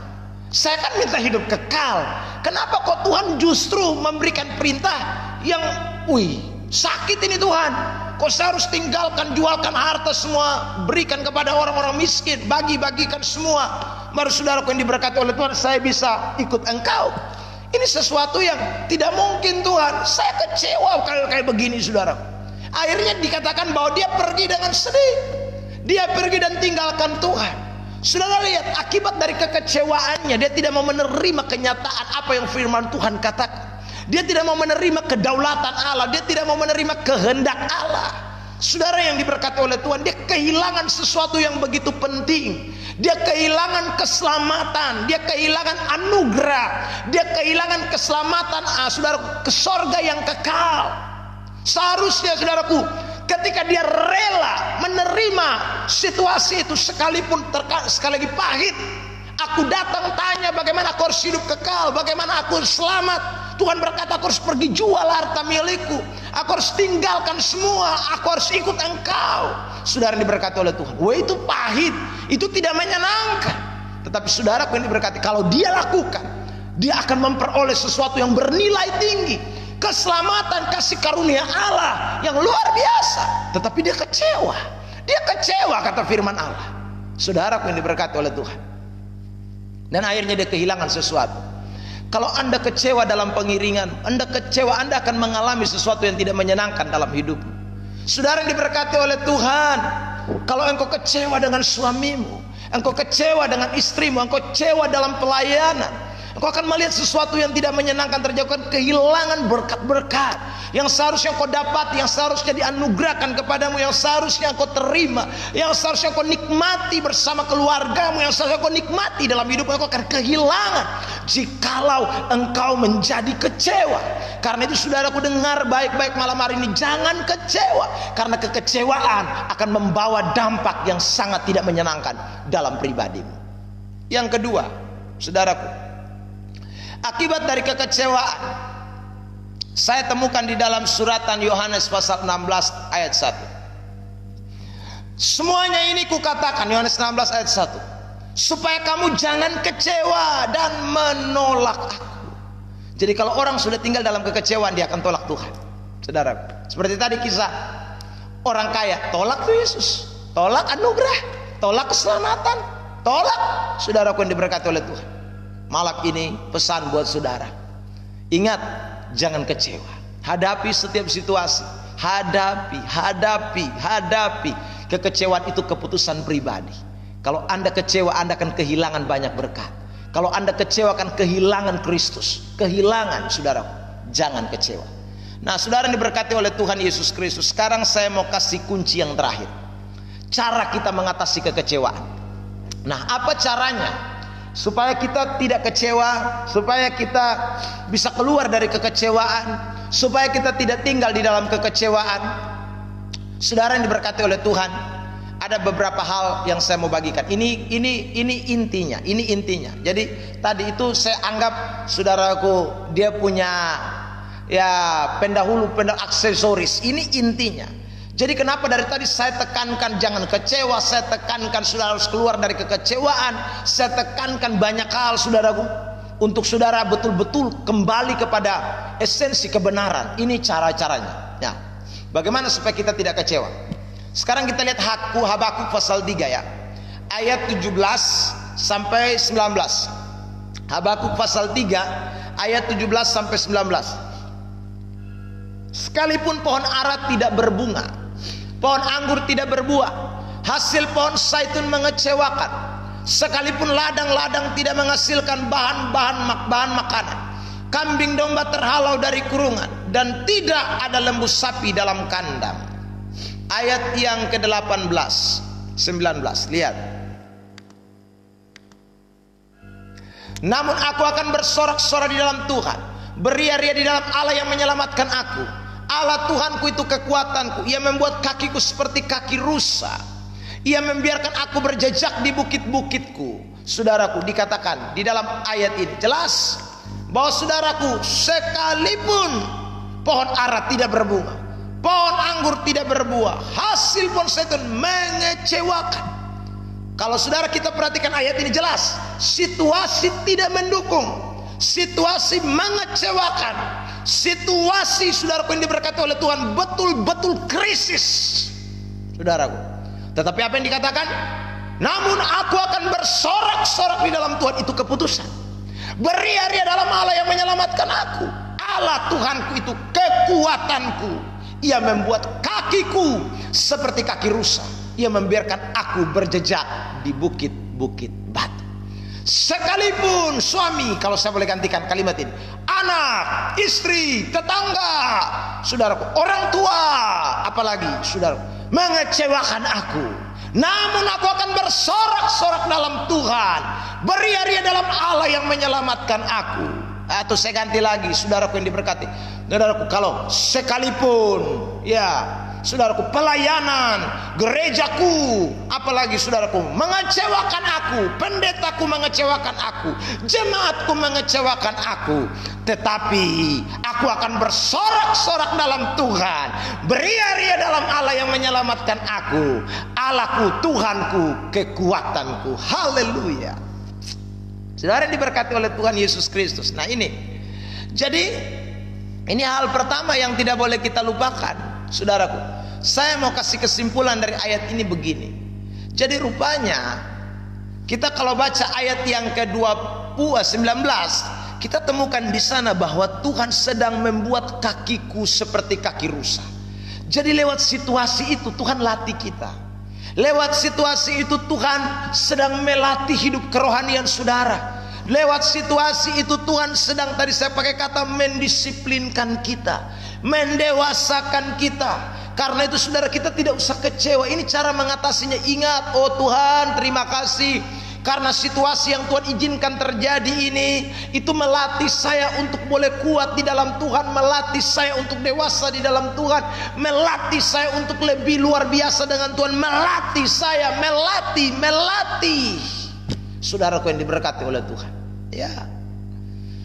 Saya kan minta hidup kekal, kenapa kok Tuhan justru memberikan perintah yang sakit ini Tuhan? Kok saya harus tinggalkan, jualkan harta semua, berikan kepada orang-orang miskin, bagi-bagikan semua, baru saudaraku yang diberkati oleh Tuhan saya bisa ikut engkau? Ini sesuatu yang tidak mungkin Tuhan. Saya kecewa kalau kayak begini saudara. Akhirnya dikatakan bahwa dia pergi dengan sedih, dia pergi dan tinggalkan Tuhan. Saudara lihat akibat dari kekecewaannya, dia tidak mau menerima kenyataan apa yang firman Tuhan katakan. Dia tidak mau menerima kedaulatan Allah, dia tidak mau menerima kehendak Allah. Saudara yang diberkati oleh Tuhan, dia kehilangan sesuatu yang begitu penting. Dia kehilangan keselamatan, dia kehilangan anugerah, dia kehilangan keselamatan, saudara, ke sorga yang kekal. Seharusnya saudaraku, ketika dia rela menerima situasi itu, sekalipun sekali lagi pahit, aku datang tanya bagaimana aku harus hidup kekal, bagaimana aku harus selamat. Tuhan berkata aku harus pergi jual harta milikku, aku harus tinggalkan semua, aku harus ikut engkau. Saudara yang diberkati oleh Tuhan, itu pahit, itu tidak menyenangkan. Tetapi saudaraku yang diberkati, kalau dia lakukan, dia akan memperoleh sesuatu yang bernilai tinggi, keselamatan, kasih karunia Allah yang luar biasa. Tetapi dia kecewa, kata firman Allah. Saudaraku yang diberkati oleh Tuhan, dan akhirnya dia kehilangan sesuatu. Kalau Anda kecewa dalam pengiringan, Anda kecewa, Anda akan mengalami sesuatu yang tidak menyenangkan dalam hidup. Saudara yang diberkati oleh Tuhan, kalau engkau kecewa dengan suamimu, engkau kecewa dengan istrimu, engkau kecewa dalam pelayanan, engkau akan melihat sesuatu yang tidak menyenangkan terjadi, kehilangan berkat-berkat yang seharusnya kau dapat, yang seharusnya dianugerahkan kepadamu, yang seharusnya kau terima, yang seharusnya kau nikmati bersama keluargamu, yang seharusnya kau nikmati dalam hidupmu, kau akan kehilangan jikalau engkau menjadi kecewa. Karena itu saudaraku, dengar baik-baik malam hari ini, jangan kecewa, karena kekecewaan akan membawa dampak yang sangat tidak menyenangkan dalam pribadimu. Yang kedua, saudaraku, akibat dari kekecewaan saya temukan di dalam suratan Yohanes pasal 16 ayat 1. Semuanya ini kukatakan, Yohanes 16 ayat 1, supaya kamu jangan kecewa dan menolak aku. Jadi kalau orang sudah tinggal dalam kekecewaan, dia akan tolak Tuhan. Saudara, seperti tadi kisah orang kaya, tolak tuh Yesus, tolak anugerah, tolak keselamatan, tolak. Saudaraku yang diberkati oleh Tuhan, malam ini pesan buat saudara, ingat, jangan kecewa. Hadapi setiap situasi. Hadapi. Kekecewaan itu keputusan pribadi. Kalau Anda kecewa, Anda akan kehilangan banyak berkat. Kalau Anda kecewa, akan kehilangan Kristus. Kehilangan, saudara. Jangan kecewa. Nah, saudara yang diberkati oleh Tuhan Yesus Kristus, sekarang saya mau kasih kunci yang terakhir, cara kita mengatasi kekecewaan. Nah, apa caranya supaya kita tidak kecewa, supaya kita bisa keluar dari kekecewaan, supaya kita tidak tinggal di dalam kekecewaan? Saudara yang diberkati oleh Tuhan, ada beberapa hal yang saya mau bagikan. Ini intinya, ini intinya. Jadi tadi itu saya anggap saudaraku dia punya pendahulu aksesoris. Ini intinya. Jadi kenapa dari tadi saya tekankan jangan kecewa, saya tekankan saudara harus keluar dari kekecewaan, saya tekankan banyak hal saudaraku, untuk saudara betul-betul kembali kepada esensi kebenaran. Ini cara-caranya. Ya. Bagaimana supaya kita tidak kecewa? Sekarang kita lihat Habakuk pasal 3 ya. Ayat 17 sampai 19. Habakuk pasal 3 ayat 17 sampai 19. Sekalipun pohon ara tidak berbunga, pohon anggur tidak berbuah, hasil pohon zaitun mengecewakan, sekalipun ladang-ladang tidak menghasilkan bahan makanan, kambing domba terhalau dari kurungan, dan tidak ada lembu sapi dalam kandang. Ayat yang ke-18, 19. Lihat. Namun aku akan bersorak-sorai di dalam Tuhan, beria-ria di dalam Allah yang menyelamatkan aku. Allah Tuhanku itu kekuatanku. Ia membuat kakiku seperti kaki rusa. Ia membiarkan aku berjejak di bukit-bukitku. Saudaraku, dikatakan di dalam ayat ini jelas bahwa saudaraku, sekalipun pohon ara tidak berbunga, pohon anggur tidak berbuah, hasil pohon zaitun mengecewakan. Kalau saudara kita perhatikan ayat ini jelas, situasi tidak mendukung, situasi mengecewakan, situasi saudaraku yang diberkati oleh Tuhan betul-betul krisis, saudaraku. Tetapi apa yang dikatakan? Namun aku akan bersorak-sorak di dalam Tuhan, itu keputusan. Beria-ria dalam Allah yang menyelamatkan aku. Allah Tuhanku itu kekuatanku. Ia membuat kakiku seperti kaki rusa. Ia membiarkan aku berjejak di bukit-bukit batu. Sekalipun suami, kalau saya boleh gantikan kalimat ini, anak, istri, tetangga, saudaraku, orang tua, apalagi saudaraku, mengecewakan aku, namun aku akan bersorak-sorak dalam Tuhan, beria-ria dalam Allah yang menyelamatkan aku. Atau saya ganti lagi, saudaraku yang diberkati, saudaraku, kalau sekalipun saudaraku, pelayanan gerejaku, apalagi saudaraku, mengecewakan aku, pendetaku mengecewakan aku, jemaatku mengecewakan aku, tetapi aku akan bersorak-sorak dalam Tuhan, beria-ria dalam Allah yang menyelamatkan aku. Allahku, Tuhanku, kekuatanku. Haleluya. Saudara yang diberkati oleh Tuhan Yesus Kristus. Nah ini, jadi ini hal pertama yang tidak boleh kita lupakan. Saudaraku, saya mau kasih kesimpulan dari ayat ini begini. Jadi rupanya kita kalau baca ayat yang ke-19, kita temukan di sana bahwa Tuhan sedang membuat kakiku seperti kaki rusa. Jadi lewat situasi itu Tuhan latih kita. Lewat situasi itu Tuhan sedang melatih hidup kerohanian saudara. Lewat situasi itu Tuhan sedang, tadi saya pakai kata, mendisiplinkan kita, mendewasakan kita. Karena itu saudara, kita tidak usah kecewa. Ini cara mengatasinya. Ingat, oh Tuhan, terima kasih karena situasi yang Tuhan izinkan terjadi ini, itu melatih saya untuk boleh kuat di dalam Tuhan, melatih saya untuk dewasa di dalam Tuhan, melatih saya untuk lebih luar biasa dengan Tuhan, melatih saya, melatih saudaraku yang diberkati oleh Tuhan, ya,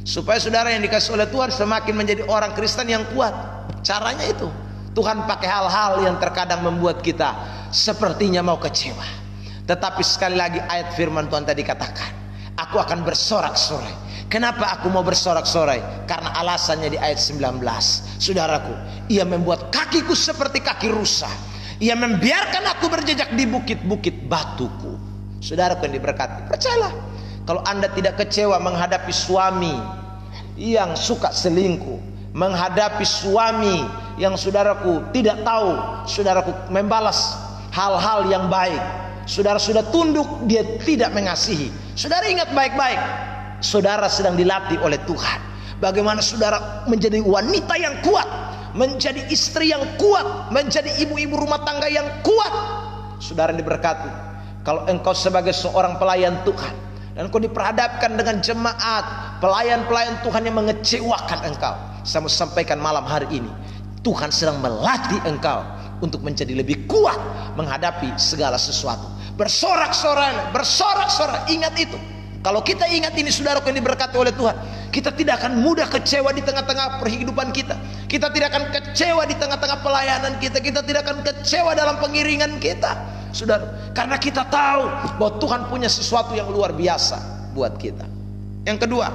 supaya saudara yang dikasih oleh Tuhan semakin menjadi orang Kristen yang kuat. Caranya itu Tuhan pakai hal-hal yang terkadang membuat kita sepertinya mau kecewa. Tetapi sekali lagi ayat firman Tuhan tadi katakan, aku akan bersorak-sorai. Kenapa aku mau bersorak-sorai? Karena alasannya di ayat 19. Saudaraku, ia membuat kakiku seperti kaki rusa. Ia membiarkan aku berjejak di bukit-bukit batuku. Saudaraku yang diberkati, percayalah, kalau Anda tidak kecewa menghadapi suami yang suka selingkuh, menghadapi suami yang saudaraku tidak tahu, saudaraku, membalas hal-hal yang baik, saudara sudah tunduk, dia tidak mengasihi. Saudara ingat baik-baik, saudara sedang dilatih oleh Tuhan. Bagaimana saudara menjadi wanita yang kuat, menjadi istri yang kuat, menjadi ibu-ibu rumah tangga yang kuat. Saudara diberkati, kalau engkau sebagai seorang pelayan Tuhan dan engkau diperhadapkan dengan jemaat pelayan-pelayan Tuhan yang mengecewakan engkau, saya mau sampaikan malam hari ini, Tuhan sedang melatih engkau untuk menjadi lebih kuat menghadapi segala sesuatu. Bersorak-sorai, bersorak-sorai. Ingat itu. Kalau kita ingat ini, saudara yang diberkati oleh Tuhan, kita tidak akan mudah kecewa di tengah-tengah perhidupan kita. Kita tidak akan kecewa di tengah-tengah pelayanan kita. Kita tidak akan kecewa dalam pengiringan kita, saudara, karena kita tahu bahwa Tuhan punya sesuatu yang luar biasa buat kita. Yang kedua,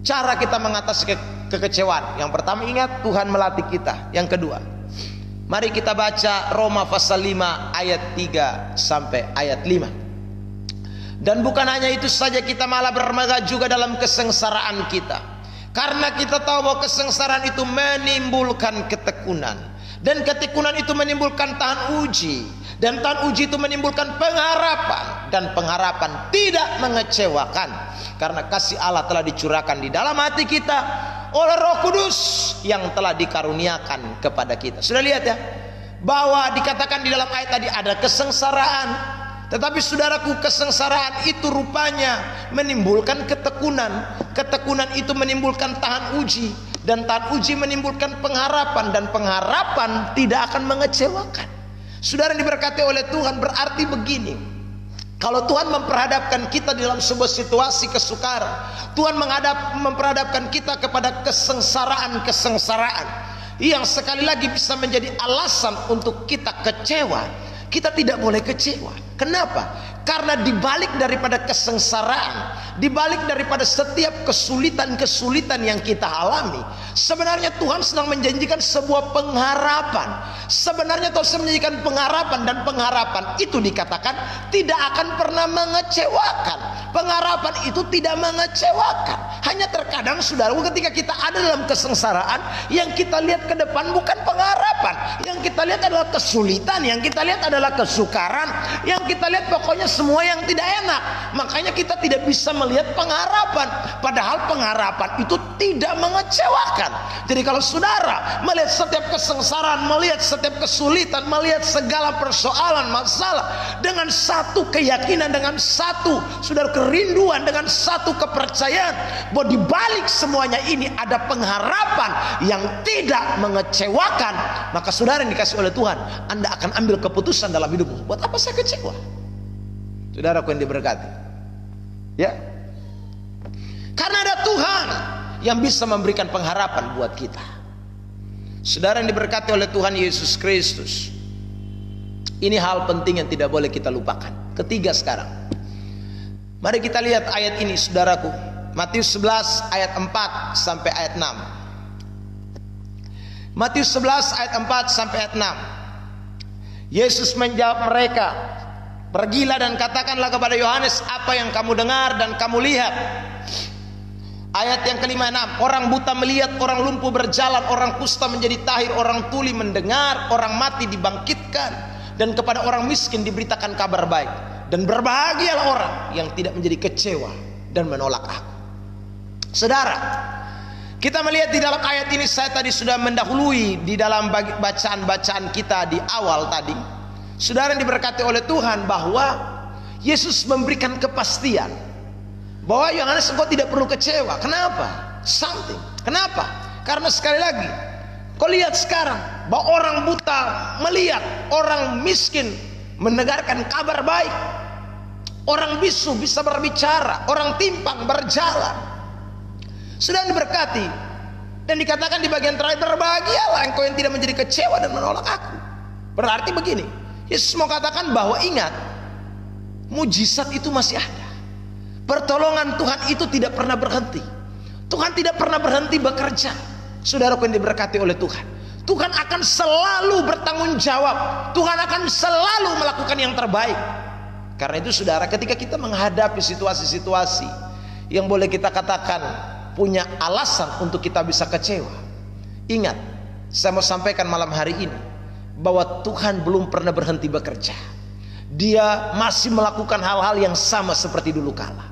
cara kita mengatasi kekecewaan. Yang pertama, ingat, Tuhan melatih kita. Yang kedua, mari kita baca Roma pasal 5 ayat 3 sampai ayat 5. Dan bukan hanya itu saja, kita malah bermegah juga dalam kesengsaraan kita. Karena kita tahu bahwa kesengsaraan itu menimbulkan ketekunan. Dan ketekunan itu menimbulkan tahan uji. Dan tahan uji itu menimbulkan pengharapan. Dan pengharapan tidak mengecewakan. Karena kasih Allah telah dicurahkan di dalam hati kita oleh Roh Kudus yang telah dikaruniakan kepada kita. Sudah lihat ya, bahwa dikatakan di dalam ayat tadi ada kesengsaraan. Tetapi saudaraku, kesengsaraan itu rupanya menimbulkan ketekunan. Ketekunan itu menimbulkan tahan uji, dan tahan uji menimbulkan pengharapan, dan pengharapan tidak akan mengecewakan. Saudara yang diberkati oleh Tuhan, berarti begini: kalau Tuhan memperhadapkan kita dalam sebuah situasi kesukaran, Tuhan memperhadapkan kita kepada kesengsaraan yang sekali lagi bisa menjadi alasan untuk kita kecewa, kita tidak boleh kecewa. Kenapa? Karena dibalik daripada kesengsaraan, dibalik daripada setiap kesulitan-kesulitan yang kita alami, sebenarnya Tuhan sedang menjanjikan sebuah pengharapan. Sebenarnya Tuhan sedang menjanjikan pengharapan, dan pengharapan itu dikatakan tidak akan pernah mengecewakan. Pengharapan itu tidak mengecewakan. Hanya terkadang saudara, ketika kita ada dalam kesengsaraan, yang kita lihat ke depan bukan pengharapan, yang kita lihat adalah kesulitan, yang kita lihat adalah kesukaran, yang kita lihat pokoknya semua yang tidak enak. Makanya kita tidak bisa melihat pengharapan, padahal pengharapan itu tidak mengecewakan. Jadi kalau saudara melihat setiap kesengsaraan, melihat setiap kesulitan, melihat segala persoalan, masalah dengan satu keyakinan, dengan satu saudara kerinduan, dengan satu kepercayaan bahwa di balik semuanya ini ada pengharapan yang tidak mengecewakan, maka saudara yang dikasih oleh Tuhan, Anda akan ambil keputusan dalam hidupmu. Buat apa saya kecewa? Saudaraku yang diberkati, ya, karena ada Tuhan yang bisa memberikan pengharapan buat kita. Saudara yang diberkati oleh Tuhan Yesus Kristus, ini hal penting yang tidak boleh kita lupakan. Ketiga sekarang, mari kita lihat ayat ini saudaraku, Matius 11 ayat 4 sampai ayat 6. Matius 11 ayat 4 sampai ayat 6. Yesus menjawab mereka, "Pergilah dan katakanlah kepada Yohanes apa yang kamu dengar dan kamu lihat." Ayat yang kelima, 6. Orang buta melihat, orang lumpuh berjalan, orang kusta menjadi tahir, orang tuli mendengar, orang mati dibangkitkan, dan kepada orang miskin diberitakan kabar baik. Dan berbahagialah orang yang tidak menjadi kecewa dan menolak aku. Saudara, kita melihat di dalam ayat ini, saya tadi sudah mendahului di dalam bacaan-bacaan kita di awal tadi, saudara yang diberkati oleh Tuhan, bahwa Yesus memberikan kepastian bahwa Yohanes, engkau tidak perlu kecewa. Kenapa? Kenapa? Karena sekali lagi, kau lihat sekarang bahwa orang buta melihat, orang miskin mendengarkan kabar baik, orang bisu bisa berbicara, orang timpang berjalan. Sudah diberkati, dan dikatakan di bagian terakhir, berbahagialah engkau yang tidak menjadi kecewa dan menolak aku. Berarti begini, Yesus mau katakan bahwa ingat, mujizat itu masih ada. Pertolongan Tuhan itu tidak pernah berhenti. Tuhan tidak pernah berhenti bekerja. Saudaraku yang diberkati oleh Tuhan, Tuhan akan selalu bertanggung jawab. Tuhan akan selalu melakukan yang terbaik. Karena itu saudara, ketika kita menghadapi situasi-situasi yang boleh kita katakan punya alasan untuk kita bisa kecewa, ingat, saya mau sampaikan malam hari ini bahwa Tuhan belum pernah berhenti bekerja. Dia masih melakukan hal-hal yang sama seperti dulu kala.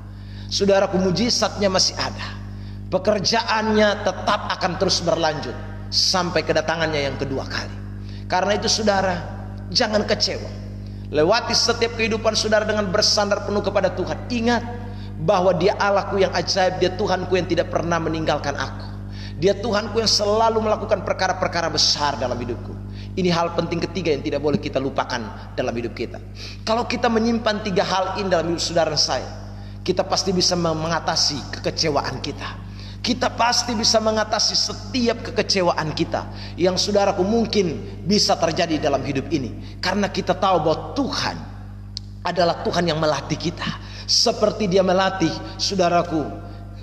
Saudaraku, mujizatnya masih ada. Pekerjaannya tetap akan terus berlanjut sampai kedatangannya yang kedua kali. Karena itu saudara, jangan kecewa. Lewati setiap kehidupan saudara dengan bersandar penuh kepada Tuhan. Ingat bahwa Dia Allahku yang ajaib, Dia Tuhanku yang tidak pernah meninggalkan aku. Dia Tuhanku yang selalu melakukan perkara-perkara besar dalam hidupku. Ini hal penting ketiga yang tidak boleh kita lupakan dalam hidup kita. Kalau kita menyimpan 3 hal ini dalam hidup saudara saya, kita pasti bisa mengatasi kekecewaan kita. Kita pasti bisa mengatasi setiap kekecewaan kita yang saudaraku mungkin bisa terjadi dalam hidup ini. Karena kita tahu bahwa Tuhan adalah Tuhan yang melatih kita, seperti Dia melatih saudaraku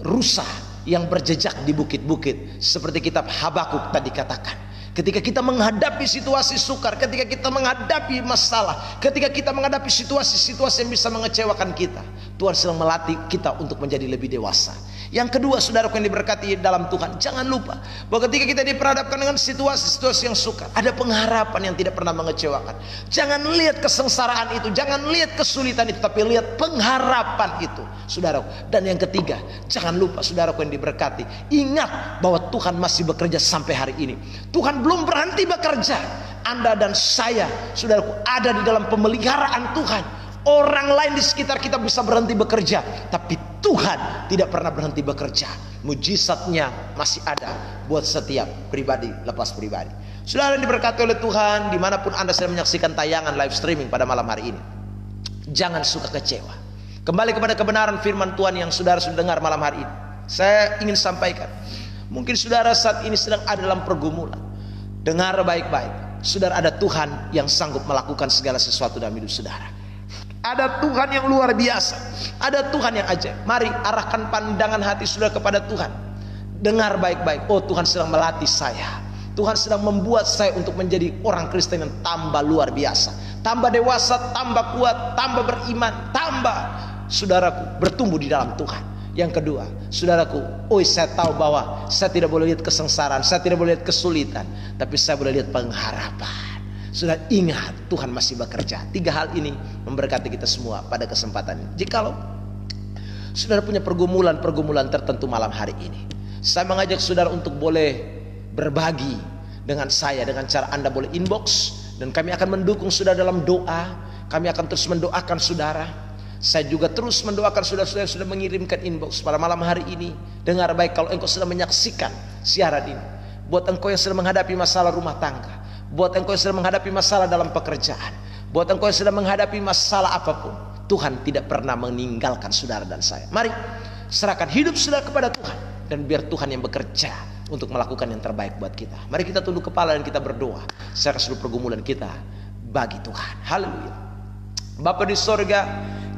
rusa yang berjejak di bukit-bukit, seperti kitab Habakuk tadi katakan. Ketika kita menghadapi situasi sukar, ketika kita menghadapi masalah, ketika kita menghadapi situasi-situasi yang bisa mengecewakan kita, Tuhan sedang melatih kita untuk menjadi lebih dewasa. Yang kedua, saudara yang diberkati dalam Tuhan, jangan lupa bahwa ketika kita diperhadapkan dengan situasi-situasi yang sukar, ada pengharapan yang tidak pernah mengecewakan. Jangan lihat kesengsaraan itu, jangan lihat kesulitan itu, tapi lihat pengharapan itu, saudara. Dan yang ketiga, jangan lupa saudara yang diberkati, ingat bahwa Tuhan masih bekerja sampai hari ini. Tuhan belum berhenti bekerja. Anda dan saya, saudaraku, ada di dalam pemeliharaan Tuhan. Orang lain di sekitar kita bisa berhenti bekerja, tapi Tuhan tidak pernah berhenti bekerja. Mujizatnya masih ada buat setiap pribadi lepas pribadi. Saudara yang diberkati oleh Tuhan, dimanapun Anda sedang menyaksikan tayangan live streaming pada malam hari ini, jangan suka kecewa. Kembali kepada kebenaran firman Tuhan yang saudara sudah dengar malam hari ini. Saya ingin sampaikan, mungkin saudara saat ini sedang ada dalam pergumulan. Dengar baik-baik, saudara, ada Tuhan yang sanggup melakukan segala sesuatu dalam hidup saudara. Ada Tuhan yang luar biasa, ada Tuhan yang ajaib. Mari arahkan pandangan hati saudara kepada Tuhan. Dengar baik-baik, oh Tuhan sedang melatih saya, Tuhan sedang membuat saya untuk menjadi orang Kristen yang tambah luar biasa, tambah dewasa, tambah kuat, tambah beriman, tambah, saudaraku, bertumbuh di dalam Tuhan. Yang kedua, saudaraku, saya tahu bahwa saya tidak boleh lihat kesengsaraan, saya tidak boleh lihat kesulitan, tapi saya boleh lihat pengharapan. Sudah ingat, Tuhan masih bekerja. 3 hal ini memberkati kita semua pada kesempatan ini. Jikalau saudara punya pergumulan tertentu malam hari ini, saya mengajak saudara untuk boleh berbagi dengan saya, dengan cara Anda boleh inbox, dan kami akan mendukung saudara dalam doa. Kami akan terus mendoakan saudara. Saya juga terus mendoakan saudara-saudara yang sudah mengirimkan inbox pada malam hari ini. Dengar baik, kalau engkau sudah menyaksikan siaran ini, buat engkau yang sedang menghadapi masalah rumah tangga, buat engkau yang sedang menghadapi masalah dalam pekerjaan, buat engkau yang sedang menghadapi masalah apapun, Tuhan tidak pernah meninggalkan saudara dan saya. Mari serahkan hidup saudara kepada Tuhan, dan biar Tuhan yang bekerja untuk melakukan yang terbaik buat kita. Mari kita tunduk kepala dan kita berdoa serahkan seluruh pergumulan kita bagi Tuhan. Haleluya. Bapa di sorga,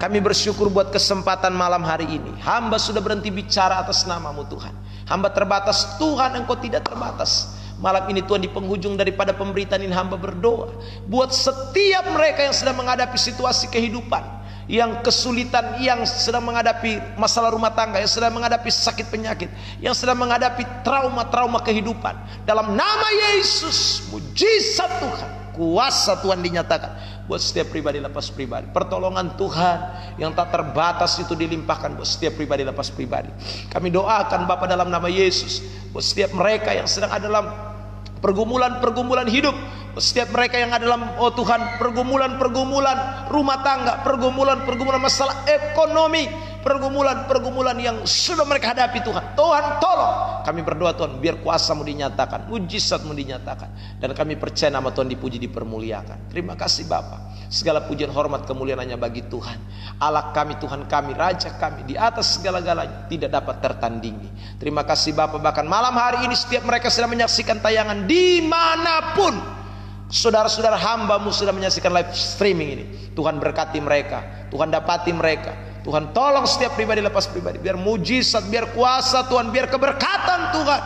kami bersyukur buat kesempatan malam hari ini. Hamba sudah berhenti bicara atas nama-Mu Tuhan. Hamba terbatas, Tuhan Engkau tidak terbatas. Malam ini Tuhan, di penghujung daripada pemberitaan ini hamba berdoa buat setiap mereka yang sedang menghadapi situasi kehidupan, yang kesulitan, yang sedang menghadapi masalah rumah tangga, yang sedang menghadapi sakit penyakit, yang sedang menghadapi trauma-trauma kehidupan. Dalam nama Yesus, mujizat Tuhan, kuasa Tuhan dinyatakan buat setiap pribadi lepas pribadi. Pertolongan Tuhan yang tak terbatas itu dilimpahkan buat setiap pribadi lepas pribadi. Kami doakan Bapa dalam nama Yesus buat setiap mereka yang sedang ada dalam pergumulan hidup, setiap mereka yang ada dalam, oh Tuhan, pergumulan rumah tangga, pergumulan masalah ekonomi, pergumulan yang sudah mereka hadapi. Tuhan tolong. Kami berdoa Tuhan, biar kuasa-Mu dinyatakan, mujizat-Mu dinyatakan, dan kami percaya nama Tuhan dipuji, dipermuliakan. Terima kasih Bapa. Segala pujian, hormat, kemuliaan hanya bagi Tuhan, Allah kami, Tuhan kami, Raja kami, di atas segala-galanya, tidak dapat tertandingi. Terima kasih Bapa. Bahkan malam hari ini setiap mereka sedang menyaksikan tayangan dimanapun saudara-saudara hamba-Mu sudah menyaksikan live streaming ini, Tuhan berkati mereka, Tuhan dapati mereka, Tuhan tolong setiap pribadi lepas pribadi, biar mujizat, biar kuasa Tuhan, biar keberkatan Tuhan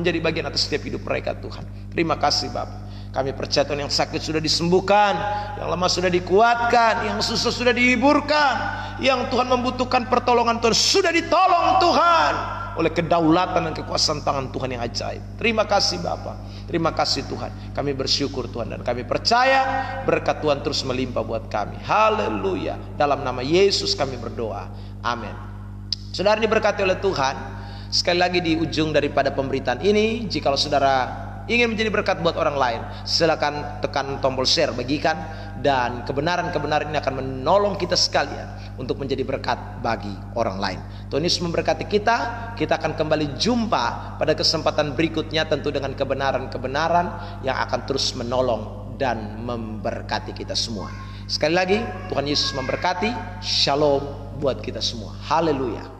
menjadi bagian atas setiap hidup mereka Tuhan. Terima kasih Bapa. Kami percaya Tuhan, yang sakit sudah disembuhkan, yang lemah sudah dikuatkan, yang susah sudah dihiburkan, yang Tuhan membutuhkan pertolongan Tuhan sudah ditolong Tuhan oleh kedaulatan dan kekuasaan tangan Tuhan yang ajaib. Terima kasih Bapa. Terima kasih Tuhan. Kami bersyukur Tuhan, dan kami percaya berkat Tuhan terus melimpah buat kami. Haleluya. Dalam nama Yesus kami berdoa. Amin. Saudara diberkati oleh Tuhan. Sekali lagi di ujung daripada pemberitaan ini, jikalau saudara ingin menjadi berkat buat orang lain, silakan tekan tombol share, bagikan, dan kebenaran-kebenaran ini akan menolong kita sekalian untuk menjadi berkat bagi orang lain. Tuhan Yesus memberkati kita. Kita akan kembali jumpa pada kesempatan berikutnya, tentu dengan kebenaran-kebenaran yang akan terus menolong dan memberkati kita semua. Sekali lagi, Tuhan Yesus memberkati. Shalom buat kita semua. Haleluya.